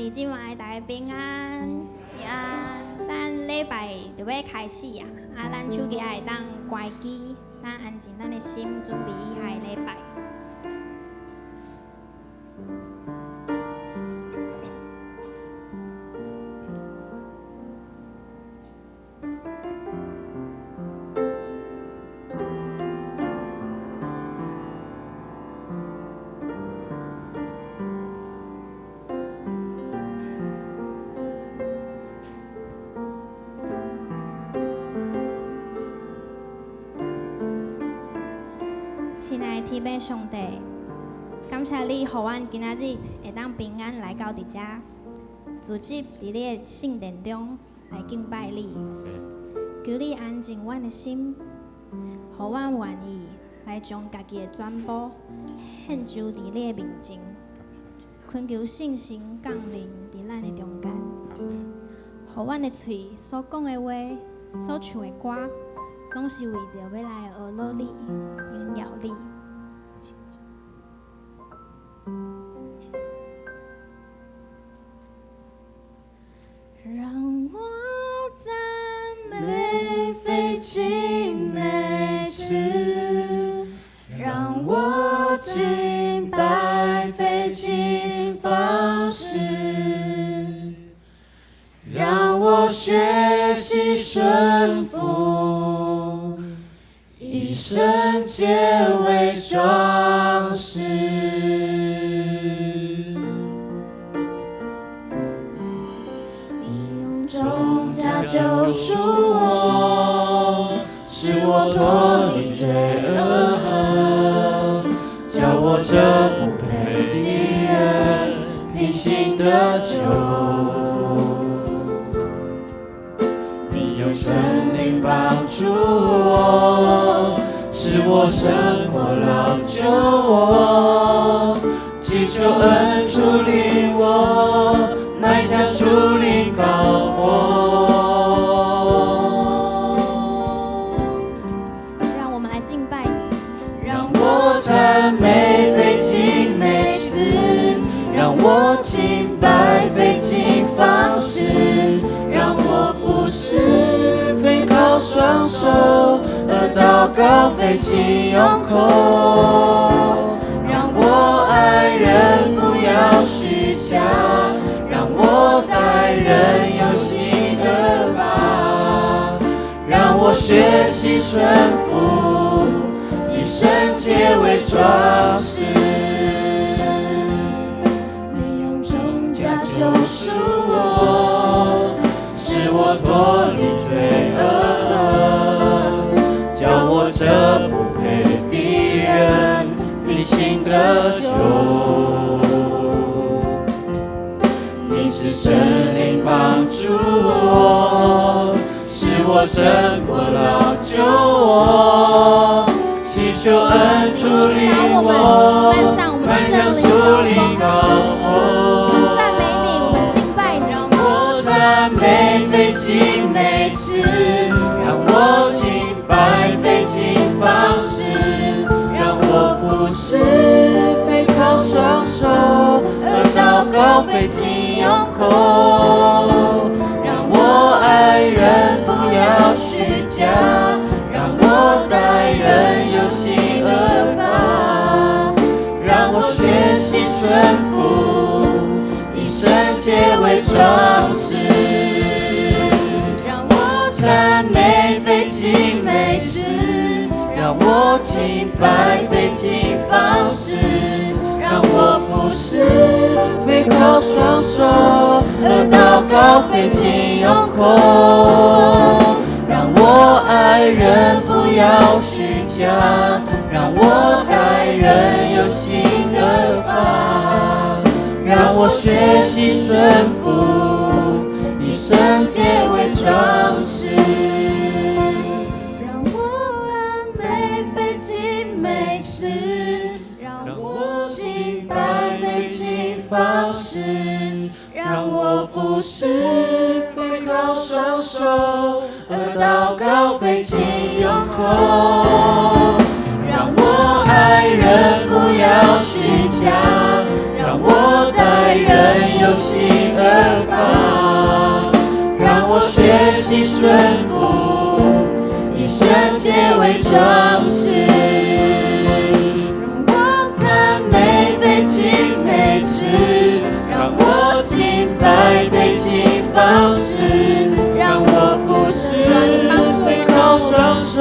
弟即卖大家平安，平安。咱礼拜就要开始啊！咱手机会当关机，咱安静咱的心，准备以下礼拜。亲爱的天父上帝，感谢你，互阮今仔日会当平安来到伫遮，自集伫你的圣殿中来敬拜你。求你安静阮的心，互阮愿意来将家己的全部献上伫你的面前，恳求圣神降临伫咱的中间，互阮的嘴所讲的话、所唱的歌，拢是为着要来学乐你、荣耀你。让我赞美费尽每次，让我敬拜费尽方式，让我学习顺服，以圣洁为装饰。你用重价救赎我，使我脱离罪恶恨，叫我这不配的人平行得救。有圣灵帮助我，使我胜过老救我，祈求恩主领我，迈向树林高峰。让我们来敬拜你，让我赞美费尽每次，让我敬拜费尽方式，让我服侍非靠双手，而祷告费尽用口。让我爱人不要虚假，让我待人有心而发，让我学习顺服，以圣洁为装饰。你用重价救赎我，使我脱离罪恶，叫我这不配的人平行得救。你是圣灵帮助我，使我胜过老救我，祈求恩主领我，迈向树林高峰。赞美你，我们敬拜你，让我赞美费尽每次，让我敬拜费尽方式，让我服侍非靠双手，而祷告费尽用口。让我爱人不要虚假，让我待人有心而发，让我学习顺服，以圣洁为装饰。让我赞美费尽每次，让我敬拜费尽方式，让我服侍非靠双手，而祷告费尽用口。让我爱人不要虚假，让我待人有心而发，让我学习顺服，以圣洁为装饰。让我赞美费尽每次，让我敬拜费尽方式，让我服侍非靠双手，而祷告费尽用口。让我爱人不要虚假，让我待人有心而而发，让我学习顺服，以圣洁为装饰。让我赞美费尽每次，让我敬拜费尽方式，让我服侍背靠双手，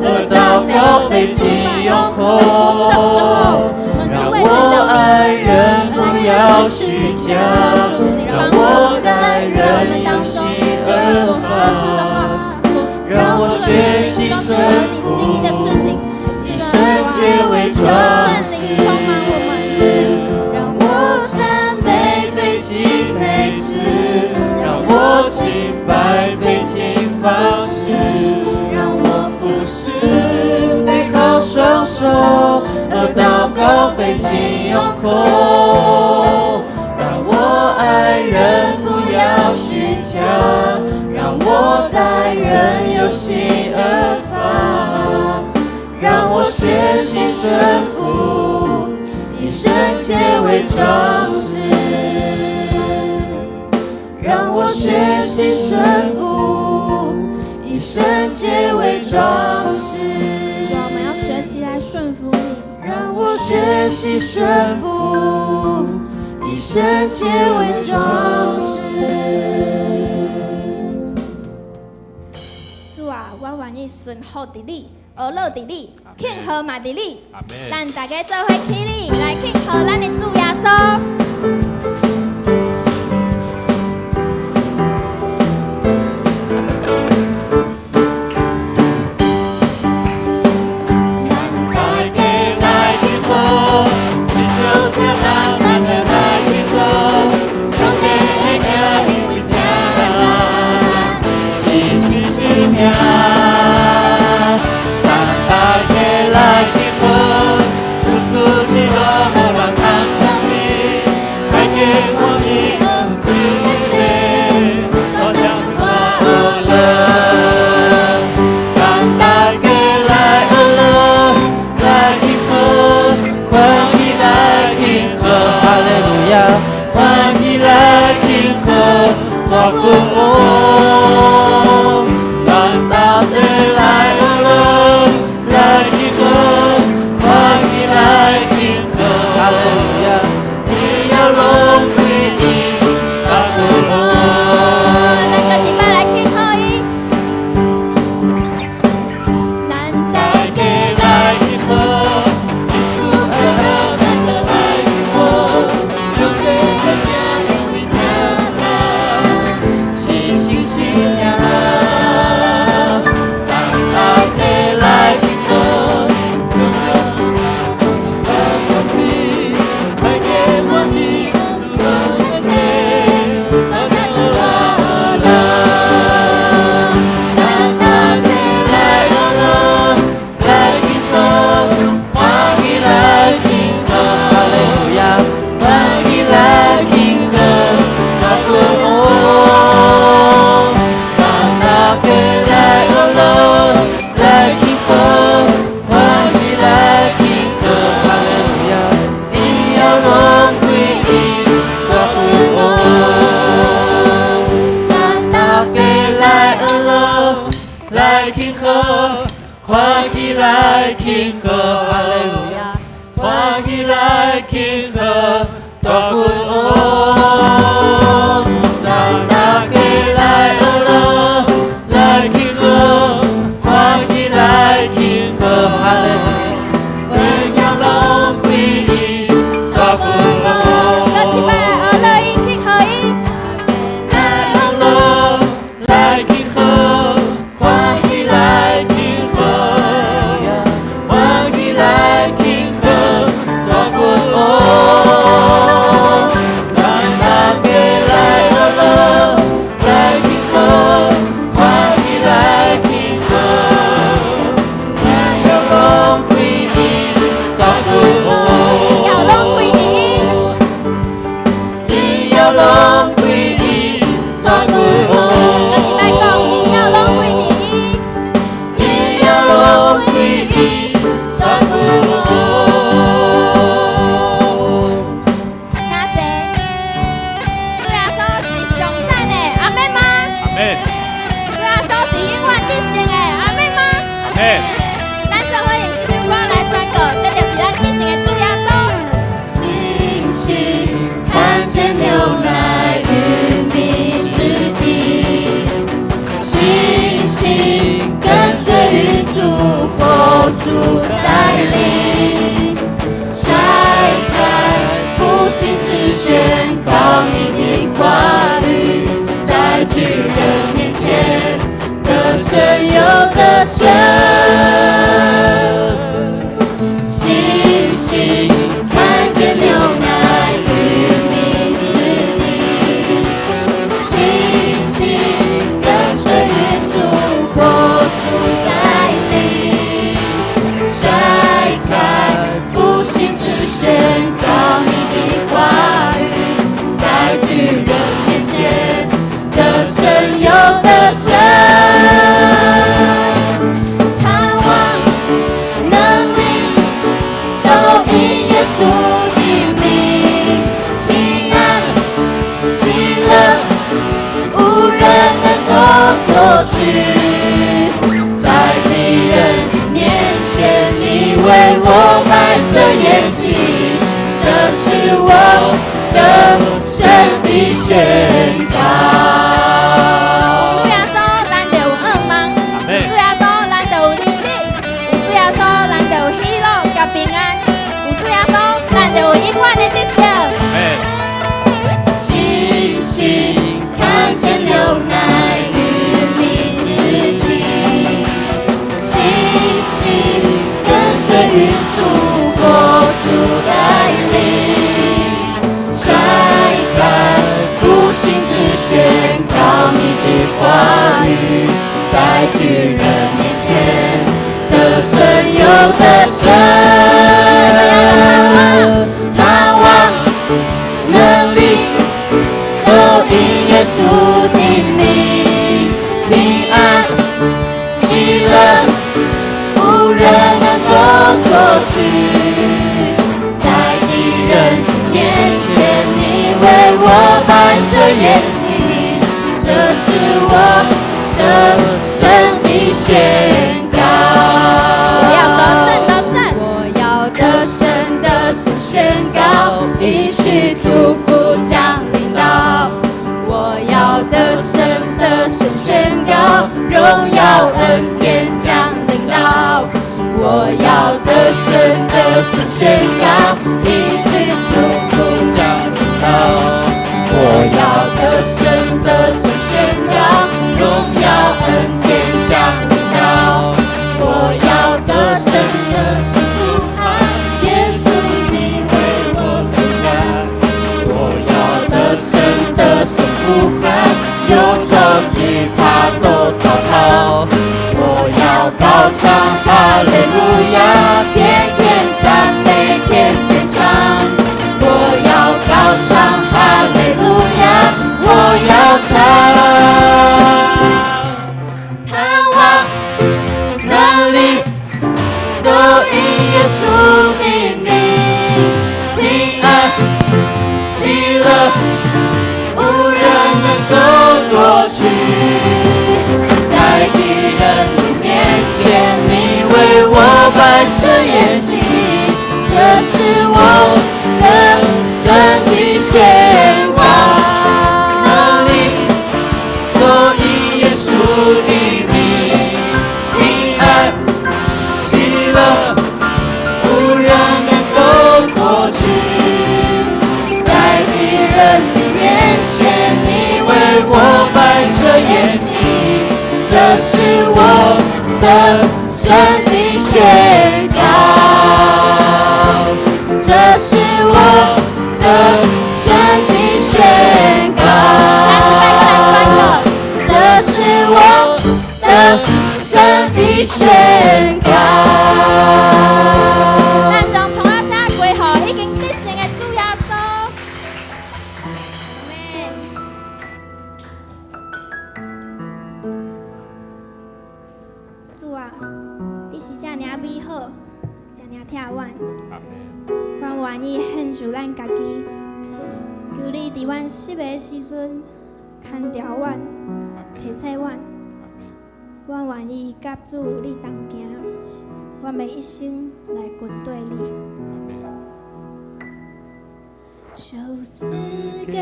而祷告费尽用口。让我爱人不要虚假，让我待人有心而发，让我学习顺服，以圣洁为装饰。让我赞美费尽每次，让我敬拜费尽方式，让我服侍背靠双手，而祷告费尽用口。让我爱人不要虚假，让我待人有心而发，让我学习顺服，以圣洁为装饰。让我学习顺服，以圣洁为装饰。主啊，我们要学习来顺服你。让我学习顺服，以圣洁为装饰。主啊，我愿意顺服伫你，而乐伫你，庆贺嘛伫你。咱大家做伙起立，来庆贺咱的主耶稣。来妹。主耶稣是永远得胜的，阿妹吗？妹。咱做伙用这首歌来宣告，这就是咱得胜的主耶稣。星星看见牛奶与蜜之地，星星跟随云柱火柱带领，拆开不幸之宣告你的话语，在巨人面前得胜有得胜。星星看见牛奶与蜜之地，星星跟随云柱火柱带领，拆开不幸之宣告你的话语，在巨人面前得胜有得胜。盼望能力都因耶稣的名，平安喜乐无人能够夺去，在敌人的面前你为我摆设筵席，这是我得胜的宣告。主耶稣，咱就有盼望；主耶稣，咱就有能力；主耶稣，咱就有喜乐甲平安；主耶稣，咱就有永远的得胜。星星看见牛奶与蜜之地，星星跟随云柱火柱带领，拆开不幸之宣告你的话语，在巨人面前得胜有得胜。盼望能力都因耶稣的名，平安喜乐无人能够夺去，在敌人面前你为我摆设筵席，这是我得胜的宣告。我要得胜得胜，我要得胜得胜宣告，应许祝福降临到。我要得胜得胜宣告，荣耀恩典降临到。我要得胜得胜宣告，应许祝福降临到。我要得胜得胜宣告，荣耀恩典降临到。我要得胜得胜呼喊，耶稣你为我主战。我要得胜得胜呼喊，忧愁惧怕都逃跑。我要高唱哈利路亚，天天赞美天天唱。我要高唱哈利路亚，我要唱。盼望能力都因耶稣的名，平安喜乐无人能够夺去，在敌人的面前你为我摆设筵席，这是我得胜的宣告。能力都因耶稣的名，平安喜乐无人能够夺去，在敌人的面前你为我摆设筵席，这是我得胜的宣告。这是我得胜的宣告。这是我得胜的宣告。咱将捧仔声归予已经得胜的主耶稣。主啊，你是这么美好，这么疼阮。阮愿意献出咱家己，求你伫阮失的时阵牵调阮，提醒阮，阮愿意甲主你同行，阮要一生来跟对你。就赐给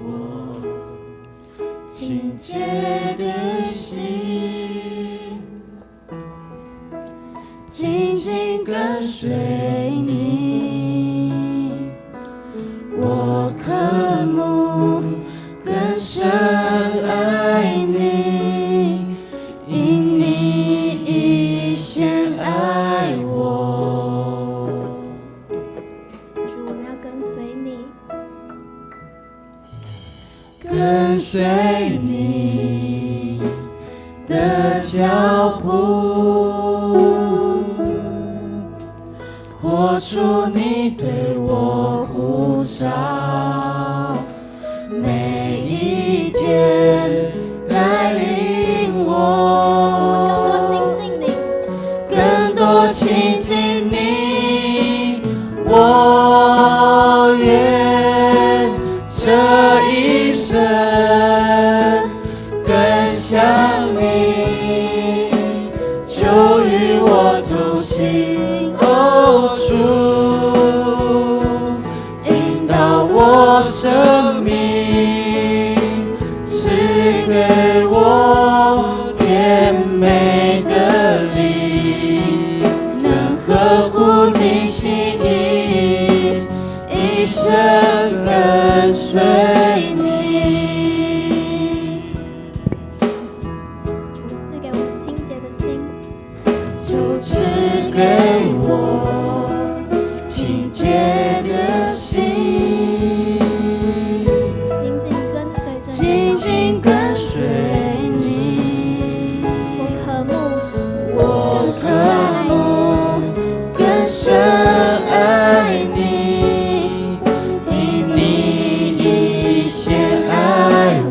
我清洁的心，紧紧跟随你，我渴慕更深爱你，因你已先爱我。主，我们要跟随你，跟随你的脚步，活出你对我呼召，每一天带领我，更多亲近你，我愿这一生更像你，就与我同行，哦主，引导我生命，赐给我甜美的灵，能合乎你心意，一生跟随你。主赐给我清洁的心，主赐给我清洁的心，紧紧跟随着你，紧紧跟随你。我渴慕更深爱你，因你已先爱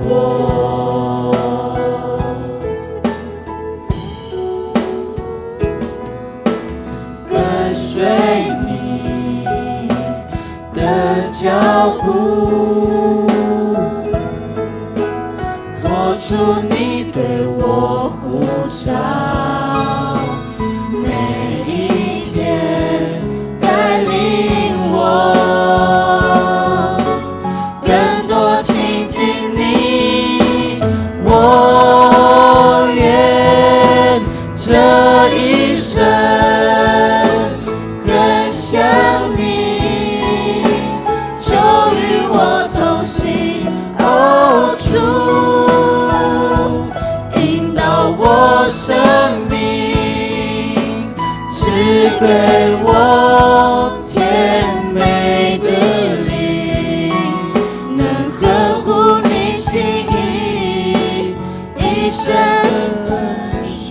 我。跟随你的脚步，活出你对我呼召，每一天带领我，更多亲近你，我愿这一生更像你，就与我同行，哦主，引导我生命，赐给我甜美的灵，能合乎你心意，一生跟随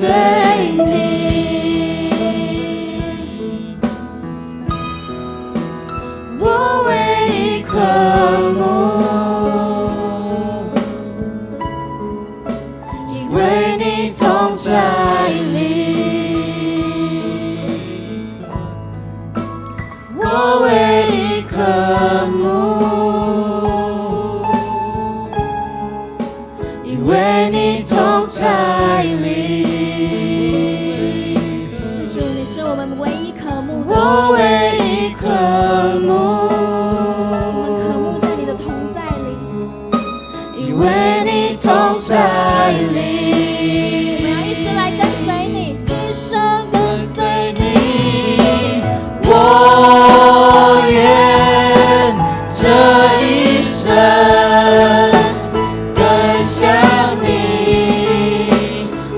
你。我唯一渴慕，因为你同在里，我唯一渴慕，因为你同在里。是主，你是我们唯一渴慕的，我唯一渴慕，我们渴慕在你的同在里，因为你同在里。我们要一生来跟随你，一生跟随你，我愿这一生更像你，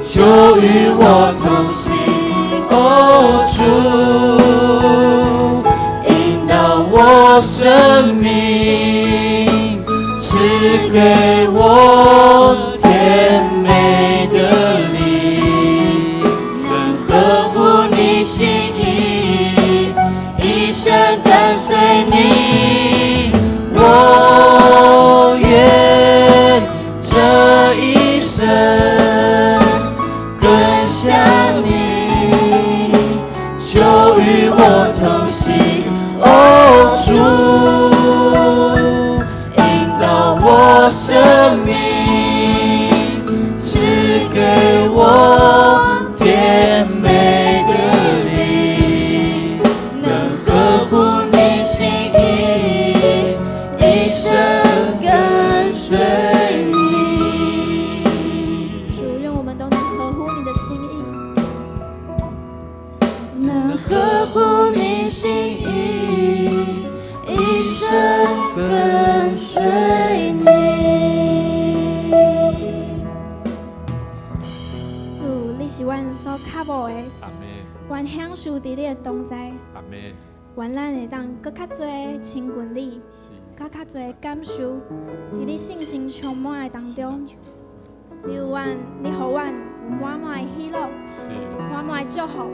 就与我同行，哦主，引导我生命，赐给我甜美的灵，能合乎你心意，一生跟随你，我愿这一生更像你，就与我同行，哦主，引导我生命，愿享受伫你的同在，阿门。愿咱会当搁较多亲近你，是。搁较多感受，伫你信心充满的当中，你有愿你互阮有满满的喜乐，是。满满的祝福，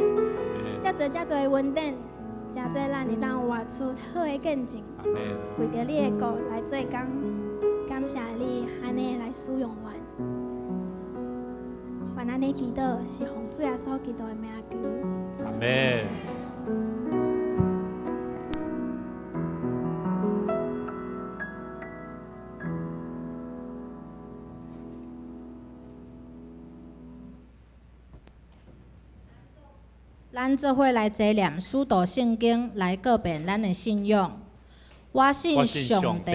遮多的稳定，遮多咱会当活出好的见证。阿门。为着你的国来做工，感谢你安尼来使用阮。愿安尼祈祷是奉主耶稣基督的名求。阿门。咱做伙来坐念使徒圣经，来告别咱的信仰。我信上帝，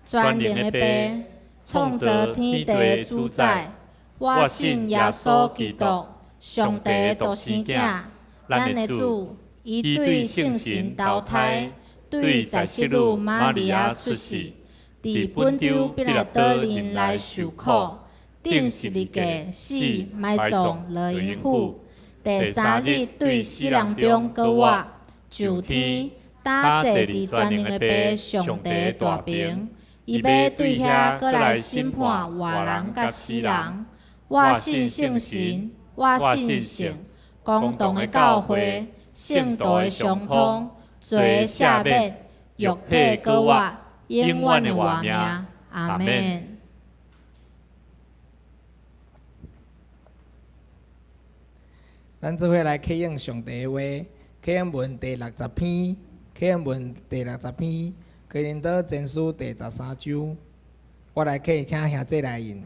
全能的爸，创造天地的主宰。我信耶稣基督，上帝的独生囝，咱的主。伊对圣神投胎，对在世女玛利亚出世，伫本州彼拉多人来受苦，顶十字架死，埋葬落阴府。第三日对死人中搁活，上天打坐伫全能的爸上帝的大屏，伊要对遐搁来审判活人甲死人。我信圣神，我信圣，公道的教会，圣道的相通，罪的赦免，肉体搁活，永远的活命。阿门。咱做伙来启应上帝的话，启应文第60篇，启应文第60篇，哥林多前书第13章。我来启，请兄弟来引。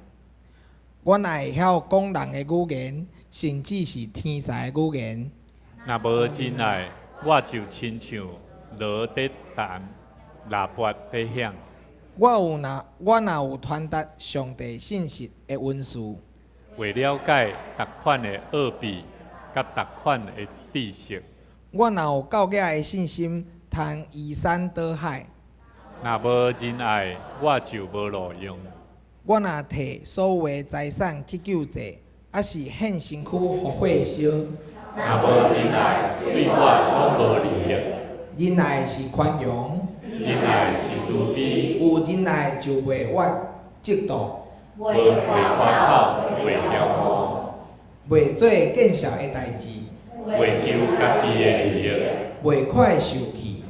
我若会晓讲人的语言，甚至是天才的语言。若无真爱，我就亲像罗得弹喇叭在响。我若有传达上帝信息的文字，为了解逐款的奥秘。甲逐款的知识，我若有够额的信心，通移山倒海。若无真爱，我就无路用。我若摕所有的财产去救济，还是献身躯互火烧。若无真爱，对我拢无利益。仁爱是宽容，仁爱是慈悲，有仁爱就袂屈嫉妒，袂夸口，袂骄傲。袂做见笑的代志，袂求家己的利益，袂快受气，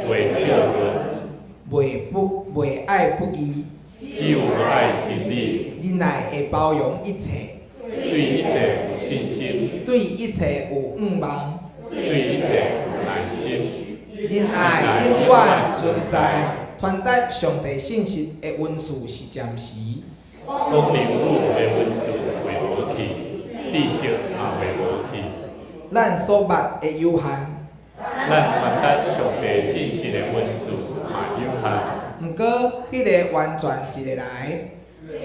袂跳跃，袂爱不义，只有爱真理。仁爱会包容一切，对一切有信心，对一切有盼望，对一切有耐心。仁爱永远存在。传达上帝信息的文字是暂时，讲人物的文字袂无去。知识也袂无去，咱所捌的有限，咱传达上帝信息的文字也有限。毋过，迄个完全一个来，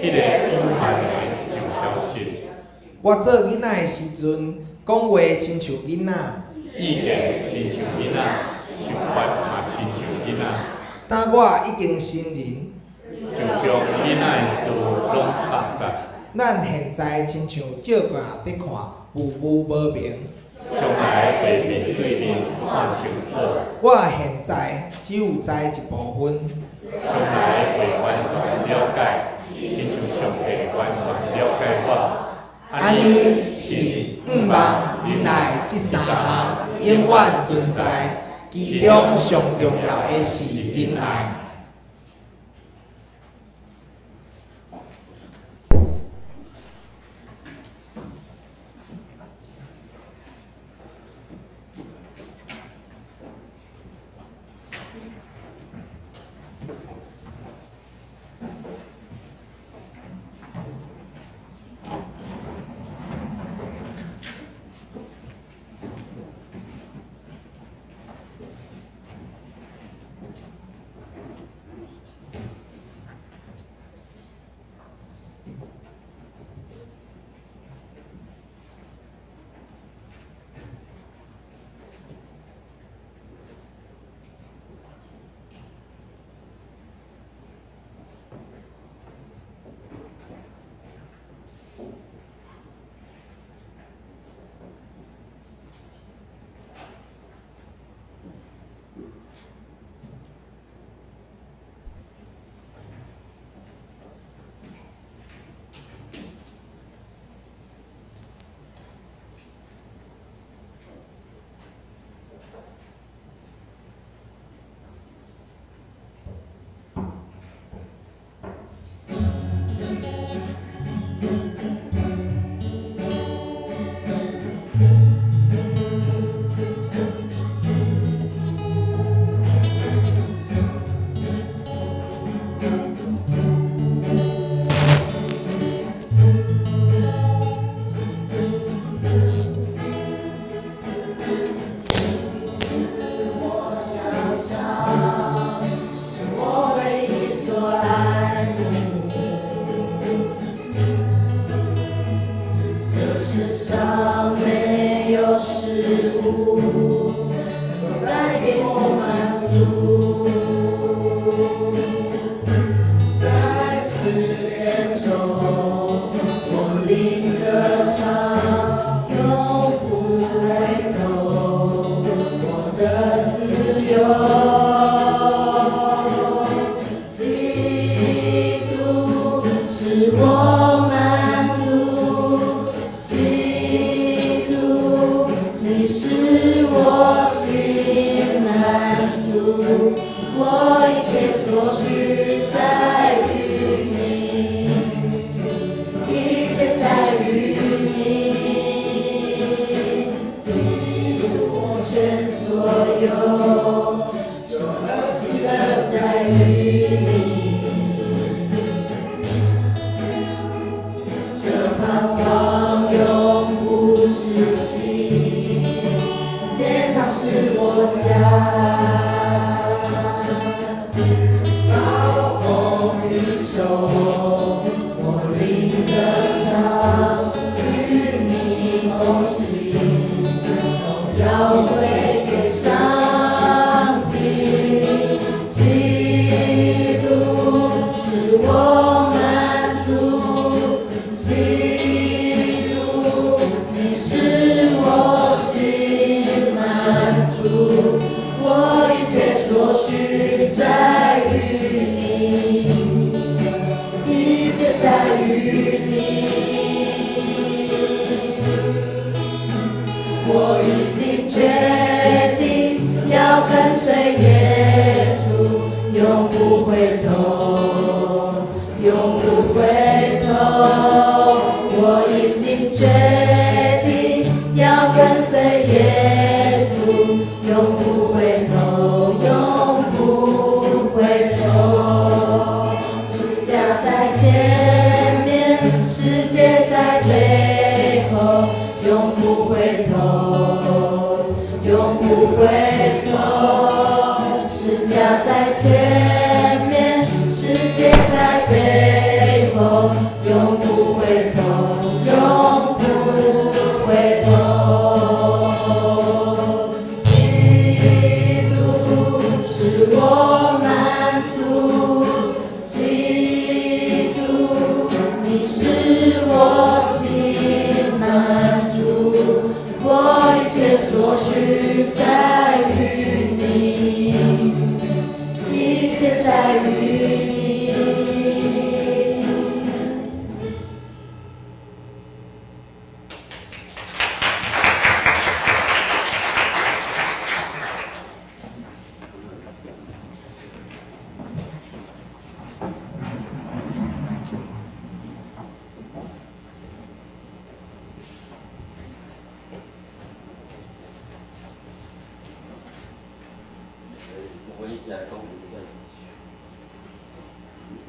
迄个有限的就消失。我做囡仔的时阵，讲话亲像囡仔，意见亲像囡仔，想法也亲像囡仔。当我已经成人，就将囡仔的事拢落实。咱现在亲像照镜伫看，雾雾无明。将来会面对面看清楚。我现在只有知一部分。将来会完全了解，亲像上帝完全了解我。安尼是盼望、仁爱这三项永远存在，其中上重要的是仁爱。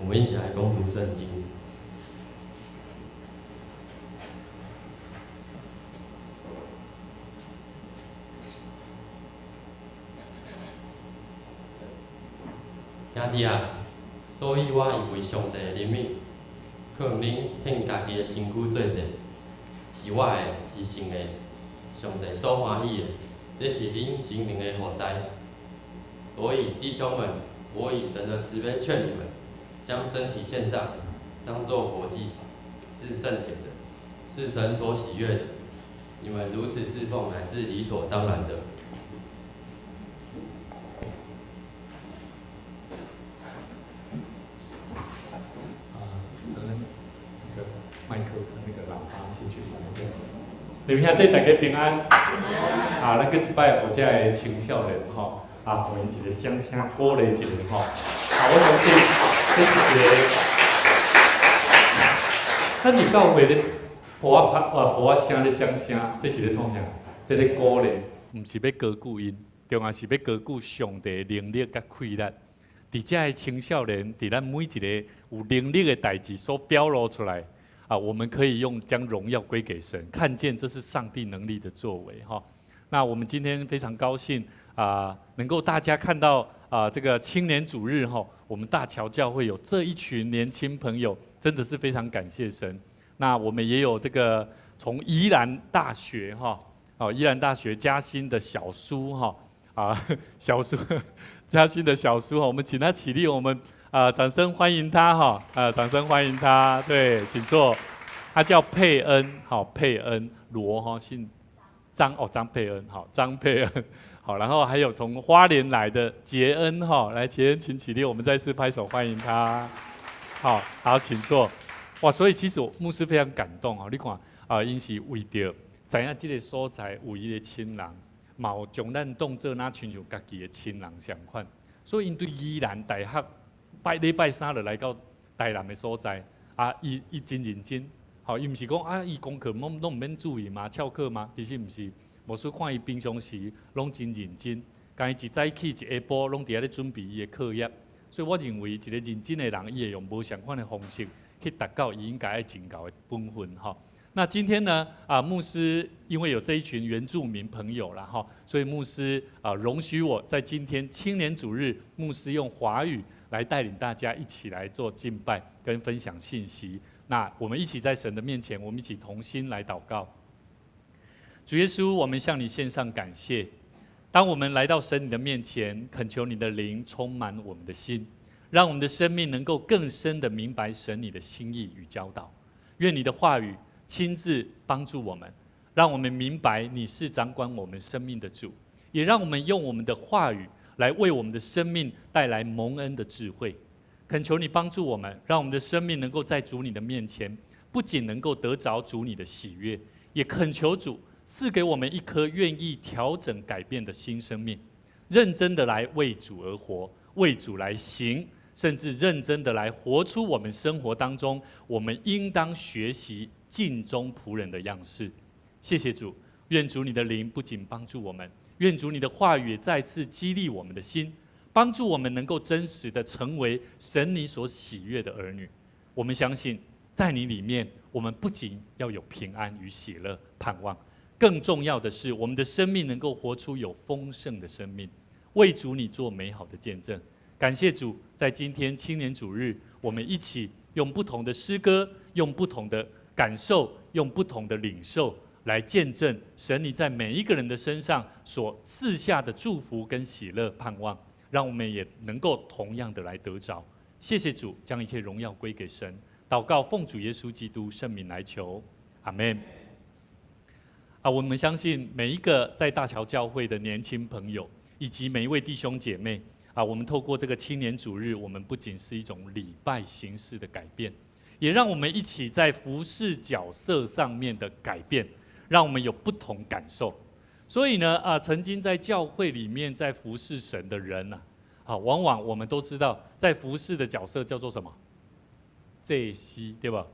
我们一起来攻读圣经。兄弟啊，所以我因为上帝的怜悯，可能恁献家己的身躯做者，是我的，是神的，上帝所欢喜的，这是恁心灵的活塞。所以弟兄们，我以神的慈悲劝你们，将身体献上，当作活祭，是圣洁的，是神所喜悦的。你们如此侍奉，乃是理所当然的。麦克那个喇叭先去把那个，你们这大家平安。啊，咱个一摆有这个青少年吼，啊，互因一个掌声鼓励一下吼。啊，我相信这是一个咱伫教会咧，抱我声咧讲声，这是咧创啥？这咧鼓励，毋是要高举因，重要是要高举上帝的能力甲气力。伫遮的青少年，伫咱每一个有能力的代志所表露出来啊，我们可以用将荣耀归给神，看见这是上帝能力的作为哈。那我们今天非常高兴啊，能够大家看到啊这个青年主日哈，我们大桥教会有这一群年轻朋友，真的是非常感谢神。那我们也有这个从宜兰大学哈，宜兰大学嘉兴的小苏哈。小苏，嘉兴的小苏，我们请他起立，我们掌声欢迎他哈，掌声欢迎他，对，请坐。他叫佩恩，好，佩恩罗哈，姓张哦，张佩恩，好，张佩恩，好，然后还有从花莲来的杰恩哈，来杰恩请起立，我们再次拍手欢迎他，好，请坐。哇，所以其实牧师非常感动啊，你看因是为着知影这个所在有伊的亲人。嘛有将咱当作那亲像家己的亲人相款，所以因对宜兰大学礼拜三就来到台南的所在，伊真认真，伊毋是讲伊功课拢毋免注意嘛，翘课嘛，其实毋是，无说看伊平常时拢真认真，干伊一早起一下晡拢伫遐咧准备伊的课业，所以我认为一个认真的人，伊会用无相款的方式去达到伊应该要尽到的本分哈。那今天呢，牧师因为有这一群原住民朋友啦哈，所以牧师容许我在今天青年主日，牧师用华语来带领大家一起来做敬拜跟分享信息。那我们一起在神的面前，我们一起同心来祷告。主耶稣，我们向你献上感谢。当我们来到神你的面前，恳求你的灵充满我们的心，让我们的生命能够更深的明白神你的心意与教导。愿你的话语亲自帮助我们，让我们明白你是掌管我们生命的主，也让我们用我们的话语来为我们的生命带来蒙恩的智慧。恳求你帮助我们，让我们的生命能够在主你的面前，不仅能够得着主你的喜悦，也恳求主赐给我们一颗愿意调整改变的新生命，认真的来为主而活，为主来行，甚至认真的来活出我们生活当中我们应当学习尽忠仆人的样式。谢谢主，愿主你的灵不仅帮助我们，愿主你的话语也再次激励我们的心，帮助我们能够真实的成为神你所喜悦的儿女。我们相信在你里面，我们不仅要有平安与喜乐盼望，更重要的是我们的生命能够活出有丰盛的生命，为主你做美好的见证。感谢主，在今天青年主日，我们一起用不同的诗歌，用不同的感受，用不同的领受来见证神你在每一个人的身上所赐下的祝福跟喜乐盼望，让我们也能够同样的来得着。谢谢主，将一切荣耀归给神。祷告奉主耶稣基督圣名来求，阿们。我们相信每一个在大桥教会的年轻朋友，以及每一位弟兄姐妹我们透过这个青年主日，我们不仅是一种礼拜形式的改变，也让我们一起在服事角色上面的改变，让我们有不同感受。所以呢，曾经在教会里面在服事神的人往往我们都知道，在服事的角色叫做什么？祭司，对吧？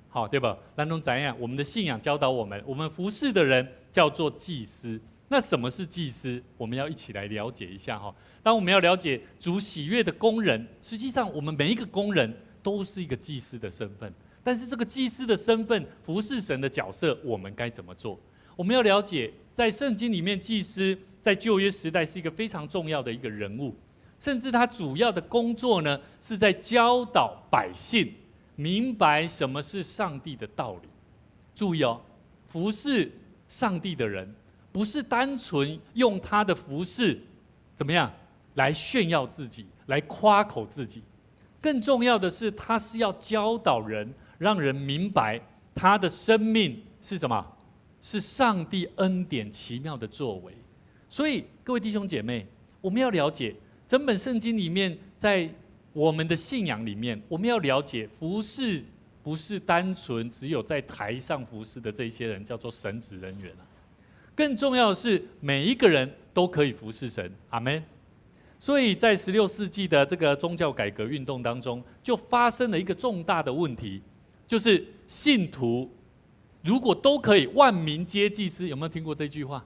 好，对吧？咱都怎样？我们的信仰教导我们，我们服事的人叫做祭司。那什么是祭司？我们要一起来了解一下哈。当我们要了解主喜悦的工人，实际上我们每一个工人都是一个祭司的身份。但是这个祭司的身份，服事神的角色，我们该怎么做？我们要了解，在圣经里面，祭司在旧约时代是一个非常重要的一个人物，甚至他主要的工作呢，是在教导百姓明白什么是上帝的道理。注意哦，服事上帝的人，不是单纯用他的服事怎么样来炫耀自己，来夸口自己。更重要的是，他是要教导人，让人明白他的生命是什么？是上帝恩典奇妙的作为。所以，各位弟兄姐妹，我们要了解整本圣经里面，在我们的信仰里面，我们要了解服事不是单纯只有在台上服事的这些人叫做神职人员更重要的是，每一个人都可以服事神，阿们。所以在16世纪的这个宗教改革运动当中，就发生了一个重大的问题，就是信徒如果都可以万民皆祭司，有没有听过这句话？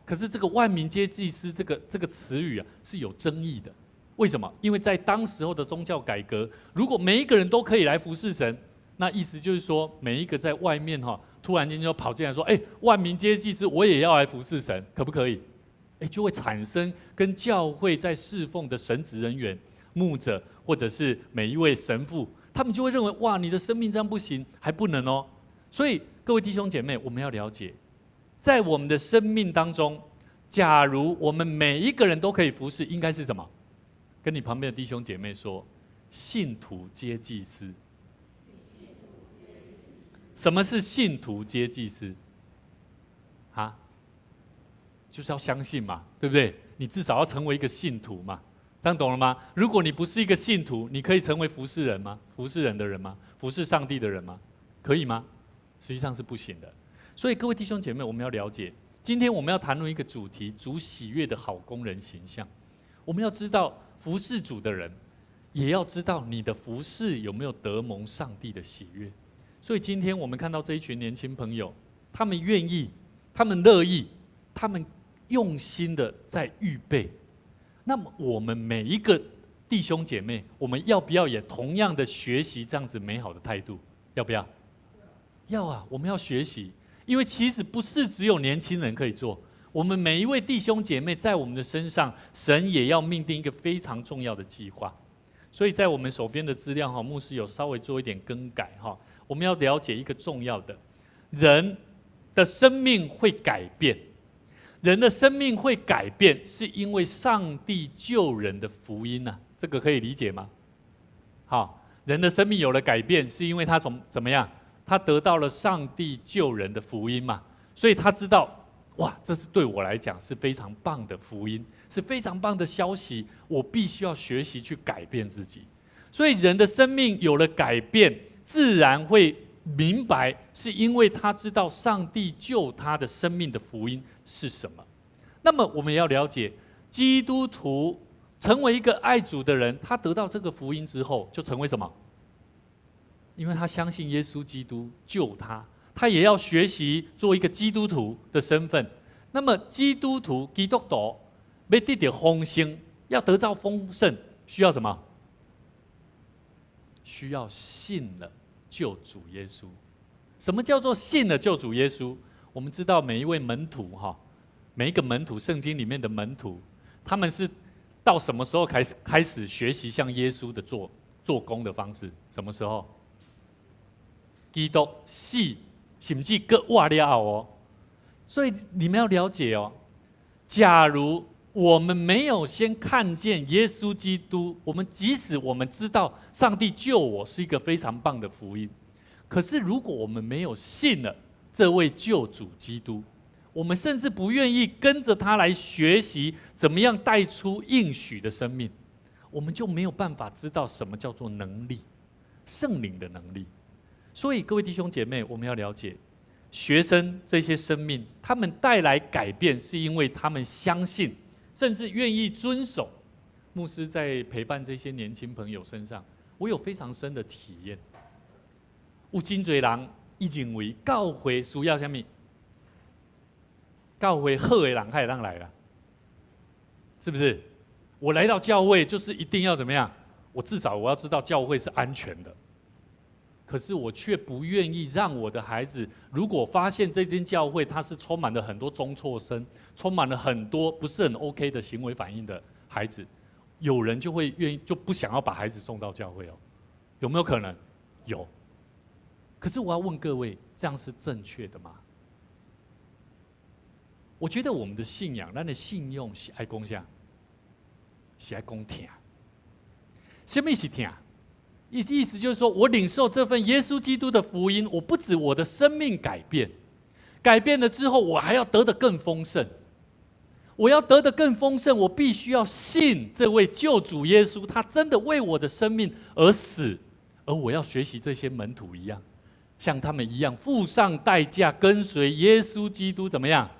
可是这个万民皆祭司这个词语啊是有争议的。为什么？因为在当时候的宗教改革，如果每一个人都可以来服侍神，那意思就是说，每一个在外面突然间就跑进来说：“万民皆祭司，我也要来服侍神，可不可以？”就会产生跟教会在侍奉的神职人员、牧者，或者是每一位神父，他们就会认为：哇，你的生命这样不行，还不能哦。所以各位弟兄姐妹，我们要了解，在我们的生命当中，假如我们每一个人都可以服侍，应该是什么？跟你旁边的弟兄姐妹说：信徒皆祭司。什么是信徒皆祭司？啊？就是要相信嘛，对不对？你至少要成为一个信徒嘛，这样懂了吗？如果你不是一个信徒，你可以成为服侍人吗？服侍人的人吗？服侍上帝的人吗？可以吗？实际上是不行的。所以各位弟兄姐妹，我们要了解，今天我们要谈论一个主题：主喜悦的好工人形象。我们要知道，服侍主的人，也要知道你的服侍有没有得蒙上帝的喜悦。所以今天我们看到这一群年轻朋友，他们愿意，他们乐意，他们用心的在预备。那么我们每一个弟兄姐妹，我们要不要也同样的学习这样子美好的态度？要不要？要啊，我们要学习。因为其实不是只有年轻人可以做，我们每一位弟兄姐妹在我们的身上，神也要命定一个非常重要的计划。所以在我们手边的资料牧师有稍微做一点更改。我们要了解一个重要的，人的生命会改变，人的生命会改变，是因为上帝救人的福音啊，这个可以理解吗？好，人的生命有了改变，是因为他怎么样？他得到了上帝救人的福音嘛，所以他知道，哇，这是对我来讲是非常棒的福音，是非常棒的消息，我必须要学习去改变自己。所以人的生命有了改变，自然会明白，是因为他知道上帝救他的生命的福音是什么。那么我们也要了解，基督徒成为一个爱主的人，他得到这个福音之后，就成为什么？因为他相信耶稣基督救他，他也要学习做一个基督徒的身份。那么基督徒、基督徒要得到丰盛，要得到丰盛，需要什么？需要信了救主耶稣。什么叫做信了救主耶稣？我们知道每一位门徒每一个门徒，圣经里面的门徒，他们是到什么时候开始学习像耶稣的做工的方式？什么时候？基督死，甚至搁活了哦。所以你们要了解哦，假如我们没有先看见耶稣基督，即使我们知道上帝救我是一个非常棒的福音，可是如果我们没有信了这位救主基督，我们甚至不愿意跟着他来学习怎么样带出应许的生命，我们就没有办法知道什么叫做能力，圣灵的能力。所以各位弟兄姐妹，我们要了解，学生这些生命，他们带来改变，是因为他们相信，甚至愿意遵守。牧师在陪伴这些年轻朋友身上，我有非常深的体验。有真多人伊认为教会需要什么？教会好的人才会当来啦，是不是？我来到教会就是一定要怎么样？至少我要知道教会是安全的。可是我却不愿意让我的孩子，如果发现这间教会它是充满了很多中辍生，充满了很多不是很 OK 的行为反应的孩子，有人就会愿意就不想要把孩子送到教会哦，有没有可能？有。可是我要问各位，这样是正确的吗？我觉得我们的信仰，咱的信用是爱讲啥？是爱讲听。什么是听？意思就是说，我领受这份耶稣基督的福音，我不止我的生命改变，改变了之后，我还要得得更丰盛。我要得得更丰盛，我必须要信这位救主耶稣，他真的为我的生命而死，而我要学习这些门徒一样，像他们一样付上代价，跟随耶稣基督，怎么样？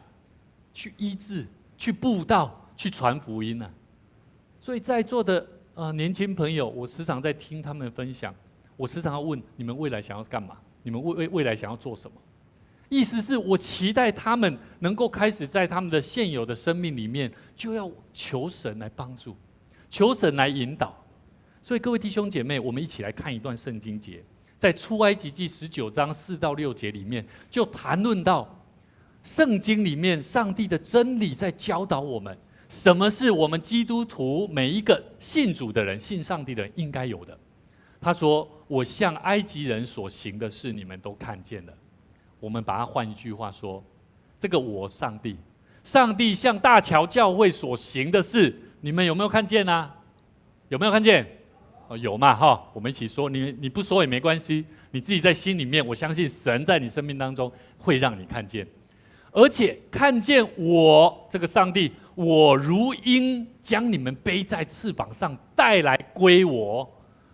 去医治，去布道，去传福音啊！所以在座的年轻朋友，我时常在听他们分享，我时常要问你们未来想要干嘛？你们未来想要做什么？意思是我期待他们能够开始在他们的现有的生命里面，就要求神来帮助，求神来引导。所以各位弟兄姐妹，我们一起来看一段圣经节，在出埃及记19章4到6节里面，就谈论到圣经里面上帝的真理在教导我们，什么是我们基督徒每一个信主的人、信上帝的人应该有的。他说：“我向埃及人所行的事，你们都看见了。”我们把它换一句话说，这个我上帝，上帝向大桥教会所行的事，你们有没有看见啊？有没有看见？有嘛哈？我们一起说，你不说也没关系，你自己在心里面，我相信神在你生命当中会让你看见，而且看见我这个上帝，我如鹰将你们背在翅膀上带来归我。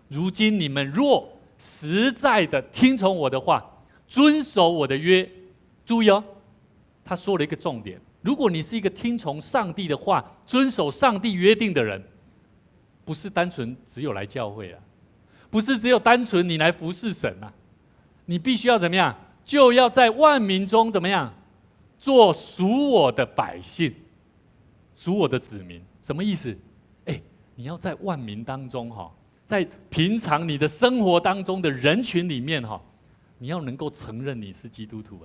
如今你们若实在的听从我的话，遵守我的约，注意哦，他说了一个重点：如果你是一个听从上帝的话、遵守上帝约定的人，不是单纯只有来教会啊，不是只有单纯你来服侍神啊，你必须要怎么样？就要在万民中怎么样？做属我的百姓，属我的子民。什么意思？你要在万民当中哈，在平常你的生活当中的人群里面哈，你要能够承认你是基督徒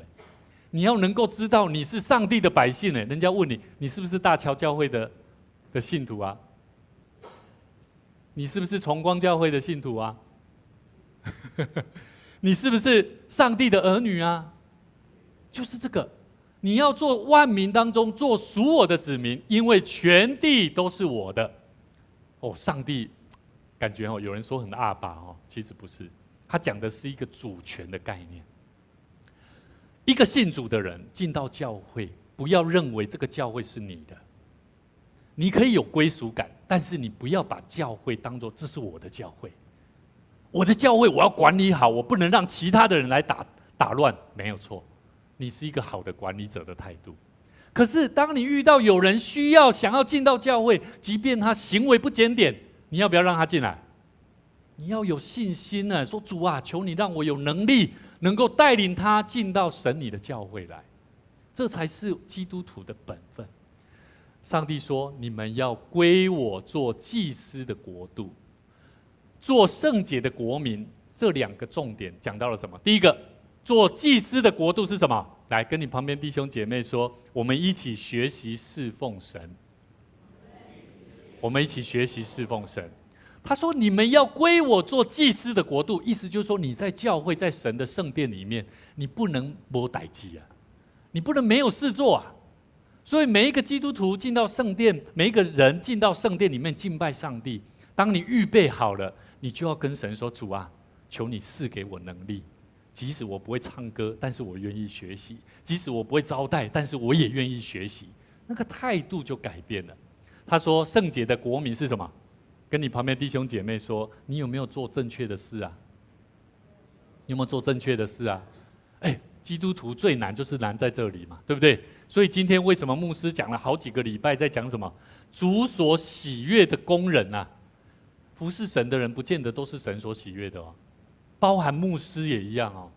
你要能够知道你是上帝的百姓人家问你，你是不是大桥教会的信徒啊？你是不是崇光教会的信徒啊？你是不是上帝的儿女啊？就是这个，你要做万民当中做属我的子民，因为全地都是我的。上帝感觉有人说很阿爸其实不是，他讲的是一个主权的概念。一个信主的人进到教会，不要认为这个教会是你的，你可以有归属感，但是你不要把教会当作这是我的教会，我的教会我要管理好，我不能让其他的人来打乱，没有错，你是一个好的管理者的态度。可是当你遇到有人需要想要进到教会，即便他行为不检点，你要不要让他进来？你要有信心呢，说主啊，求你让我有能力能够带领他进到神你的教会来，这才是基督徒的本分。上帝说：“你们要归我做祭司的国度，做圣洁的国民。”这两个重点讲到了什么？第一个，做祭司的国度是什么？来，跟你旁边弟兄姐妹说，我们一起学习侍奉神。我们一起学习侍奉神。他说：“你们要归我做祭司的国度。”意思就是说，你在教会，在神的圣殿里面，你不能没代志啊，你不能没有事做啊。所以每一个基督徒进到圣殿，每一个人进到圣殿里面敬拜上帝，当你预备好了，你就要跟神说：“主啊，求你赐给我能力，即使我不会唱歌，但是我愿意学习；即使我不会招待，但是我也愿意学习。”那个态度就改变了。他说：“圣洁的国民是什么？”跟你旁边弟兄姐妹说，你有没有做正确的事啊？有没有做正确的事啊？基督徒最难就是难在这里嘛，对不对？所以今天为什么牧师讲了好几个礼拜在讲什么？主所喜悦的工人啊，服侍神的人不见得都是神所喜悦的包含牧师也一样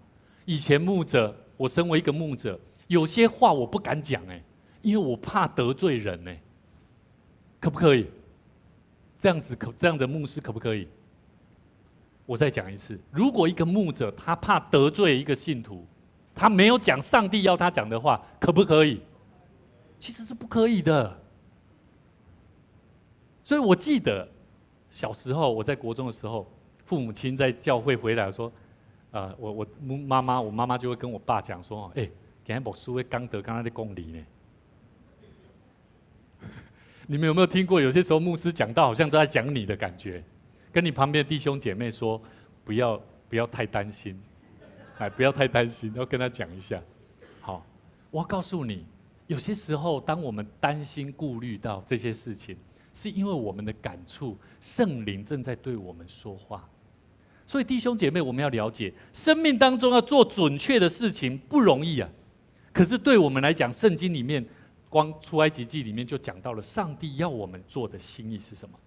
以前牧者，我身为一个牧者，有些话我不敢讲因为我怕得罪人可不可以？这样的牧师可不可以？我再讲一次，如果一个牧者他怕得罪一个信徒，他没有讲上帝要他讲的话，可不可以？其实是不可以的。所以我记得小时候我在国中的时候，父母亲在教会回来说，我妈妈就会跟我爸讲说，今天牧师会讲道，刚才在讲理呢。你们有没有听过？有些时候牧师讲到好像都在讲你的感觉，跟你旁边的弟兄姐妹说，不要太担心，不要太担心，要跟他讲一下。好，我要告诉你，有些时候当我们担心顾虑到这些事情，是因为我们的感触，圣灵正在对我们说话。所以弟兄姐妹，我们要了解，生命当中要做准确的事情不容易啊。可是对我们来讲，圣经里面光出埃及记里面就讲到了上帝要我们做的心意是什么。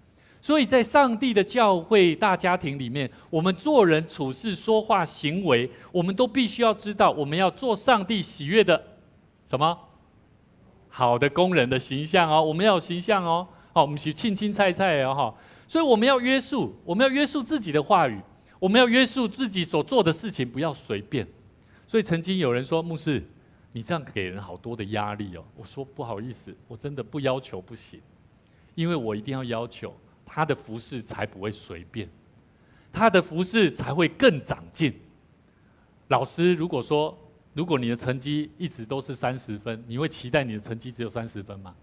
所以在上帝的教会大家庭里面，我们做人处事说话行为，我们都必须要知道，我们要做上帝喜悦的什么好的工人的形象哦，我们要有形象哦，我们是青青菜菜哦，所以我们要约束，我们要约束自己的话语，我们要约束自己所做的事情，不要随便。所以曾经有人说，牧师，你这样给人好多的压力哦。我说不好意思，我真的不要求不行，因为我一定要要求他的服事才不会随便，他的服事才会更长进。老师如果说，如果你的成绩一直都是30分，你会期待你的成绩只有30分吗？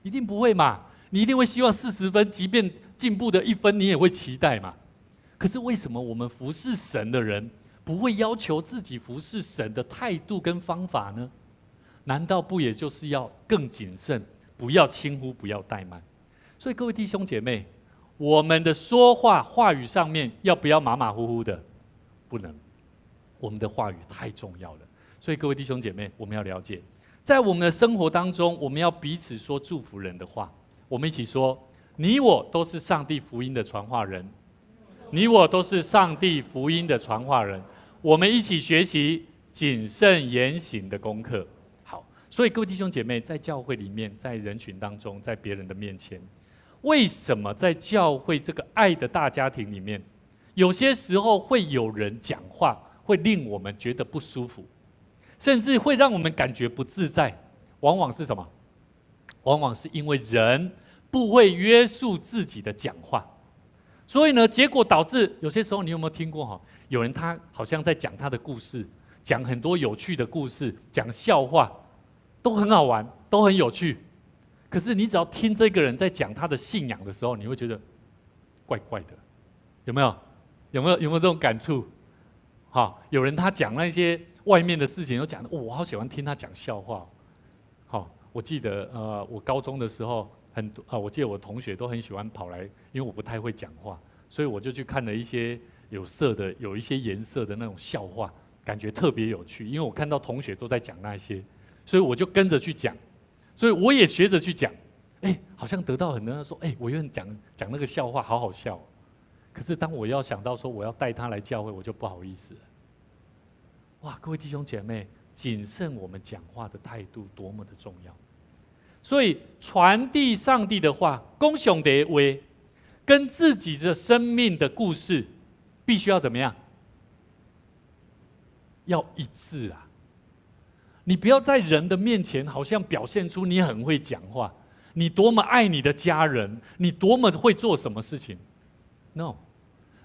一定不会嘛，你一定会希望40分，即便进步的1分，你也会期待嘛。可是为什么我们服侍神的人不会要求自己服侍神的态度跟方法呢？难道不也就是要更谨慎，不要轻忽，不要怠慢？所以各位弟兄姐妹，我们的说话话语上面要不要马马虎虎的？不能，我们的话语太重要了。所以各位弟兄姐妹，我们要了解，在我们的生活当中，我们要彼此说祝福人的话。我们一起说，你我都是上帝福音的传话人，你我都是上帝福音的传话人。我们一起学习谨慎言行的功课。好，所以各位弟兄姐妹，在教会里面，在人群当中，在别人的面前，为什么在教会这个爱的大家庭里面，有些时候会有人讲话，会令我们觉得不舒服，甚至会让我们感觉不自在？往往是什么？往往是因为人不会约束自己的讲话，所以呢，结果导致有些时候，你有没有听过有人他好像在讲他的故事，讲很多有趣的故事，讲笑话，都很好玩，都很有趣。可是你只要听这个人在讲他的信仰的时候，你会觉得怪怪的，有没有？有没有这种感触？有人他讲那些外面的事情，都讲的，我好喜欢听他讲笑话。我记得我高中的时候，我记得我同学都很喜欢跑来，因为我不太会讲话，所以我就去看了一些有色的、有一些颜色的那种笑话，感觉特别有趣。因为我看到同学都在讲那些，所以我就跟着去讲，所以我也学着去讲。好像得到很多人说，我愿意讲那个笑话，好好笑。可是当我要想到说我要带他来教会，我就不好意思了。哇，各位弟兄姐妹，谨慎我们讲话的态度多么的重要。所以传递上帝的话，讲上帝的话，跟自己的生命的故事必须要怎么样？要一致啊！你不要在人的面前好像表现出你很会讲话，你多么爱你的家人，你多么会做什么事情。 No，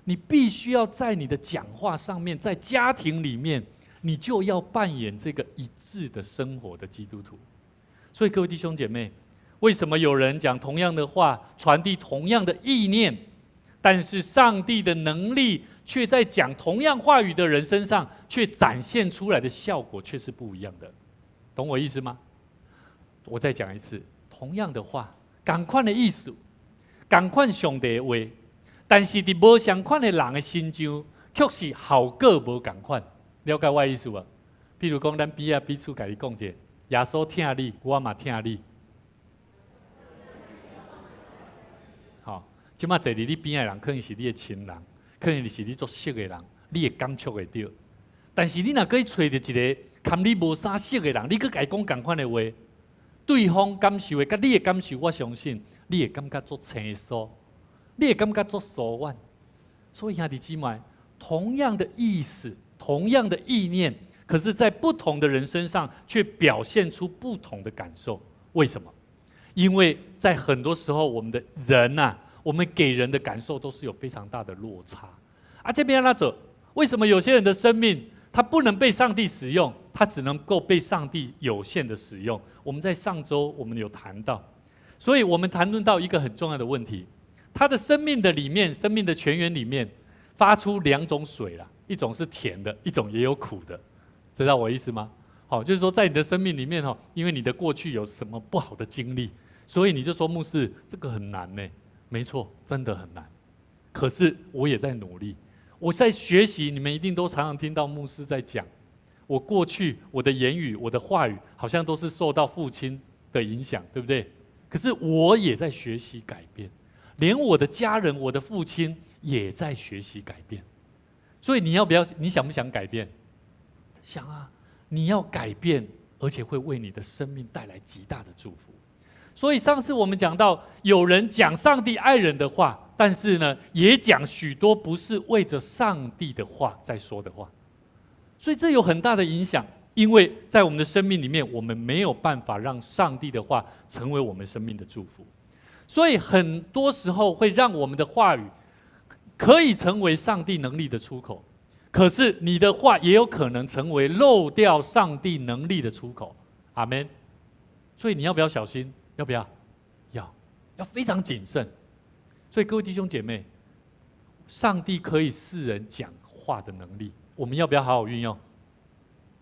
你必须要在你的讲话上面，在家庭里面，你就要扮演这个一致的生活的基督徒。所以各位弟兄姐妹，为什么有人讲同样的话，传递同样的意念，但是上帝的能力却在讲同样话语的人身上，却展现出来的效果却是不一样的？懂我意思吗？我再讲一次，同样的话，同款的意思，同款上帝的话，但是在无相款的人的心上，却是效果无同款。了解我的意思无？譬如讲，咱彼此甲你讲者，耶稣听你，我嘛听你。好，即马坐伫你边的人，可能是你的亲人，可能是你做熟的人，你会感触会到。但是你若可以找到一个跟你无啥熟的人，你去甲伊讲同款的话，对方感受的，甲你的感受，我相信你会感觉做清楚，你会感觉做疏远。所以兄弟姊妹，同样的意思，同样的意念。 可是，在不同的人身上，却表现出不同的感受。为什么？因为在很多时候，我们的人啊，我们给人的感受都是有非常大的落差。这边那者，为什么有些人的生命他不能被上帝使用，他只能够被上帝有限的使用？我们在上周我们有谈到，所以我们谈论到一个很重要的问题：他的生命的里面，生命的泉源里面发出2种水啦，一种是甜的，一种也有苦的。 知道我意思吗？好，就是说，在你的生命里面因为你的过去有什么不好的经历，所以你就说牧师，这个很难呢。没错，真的很难。可是我也在努力，我在学习。你们一定都常常听到牧师在讲，我过去我的言语、我的话语，好像都是受到父亲的影响，对不对？可是我也在学习改变。连我的家人、我的父亲也在学习改变。所以你想不想改变？想啊！你要改变，而且会为你的生命带来极大的祝福。所以上次我们讲到，有人讲上帝爱人的话，但是呢，也讲许多不是为着上帝的话在说的话。所以这有很大的影响，因为在我们的生命里面，我们没有办法让上帝的话成为我们生命的祝福。所以很多时候会让我们的话语可以成为上帝能力的出口，可是你的话也有可能成为漏掉上帝能力的出口。阿们。所以你要不要小心？要不要？要非常谨慎。所以各位弟兄姐妹，上帝可以赐人讲话的能力，我们要不要好好运用？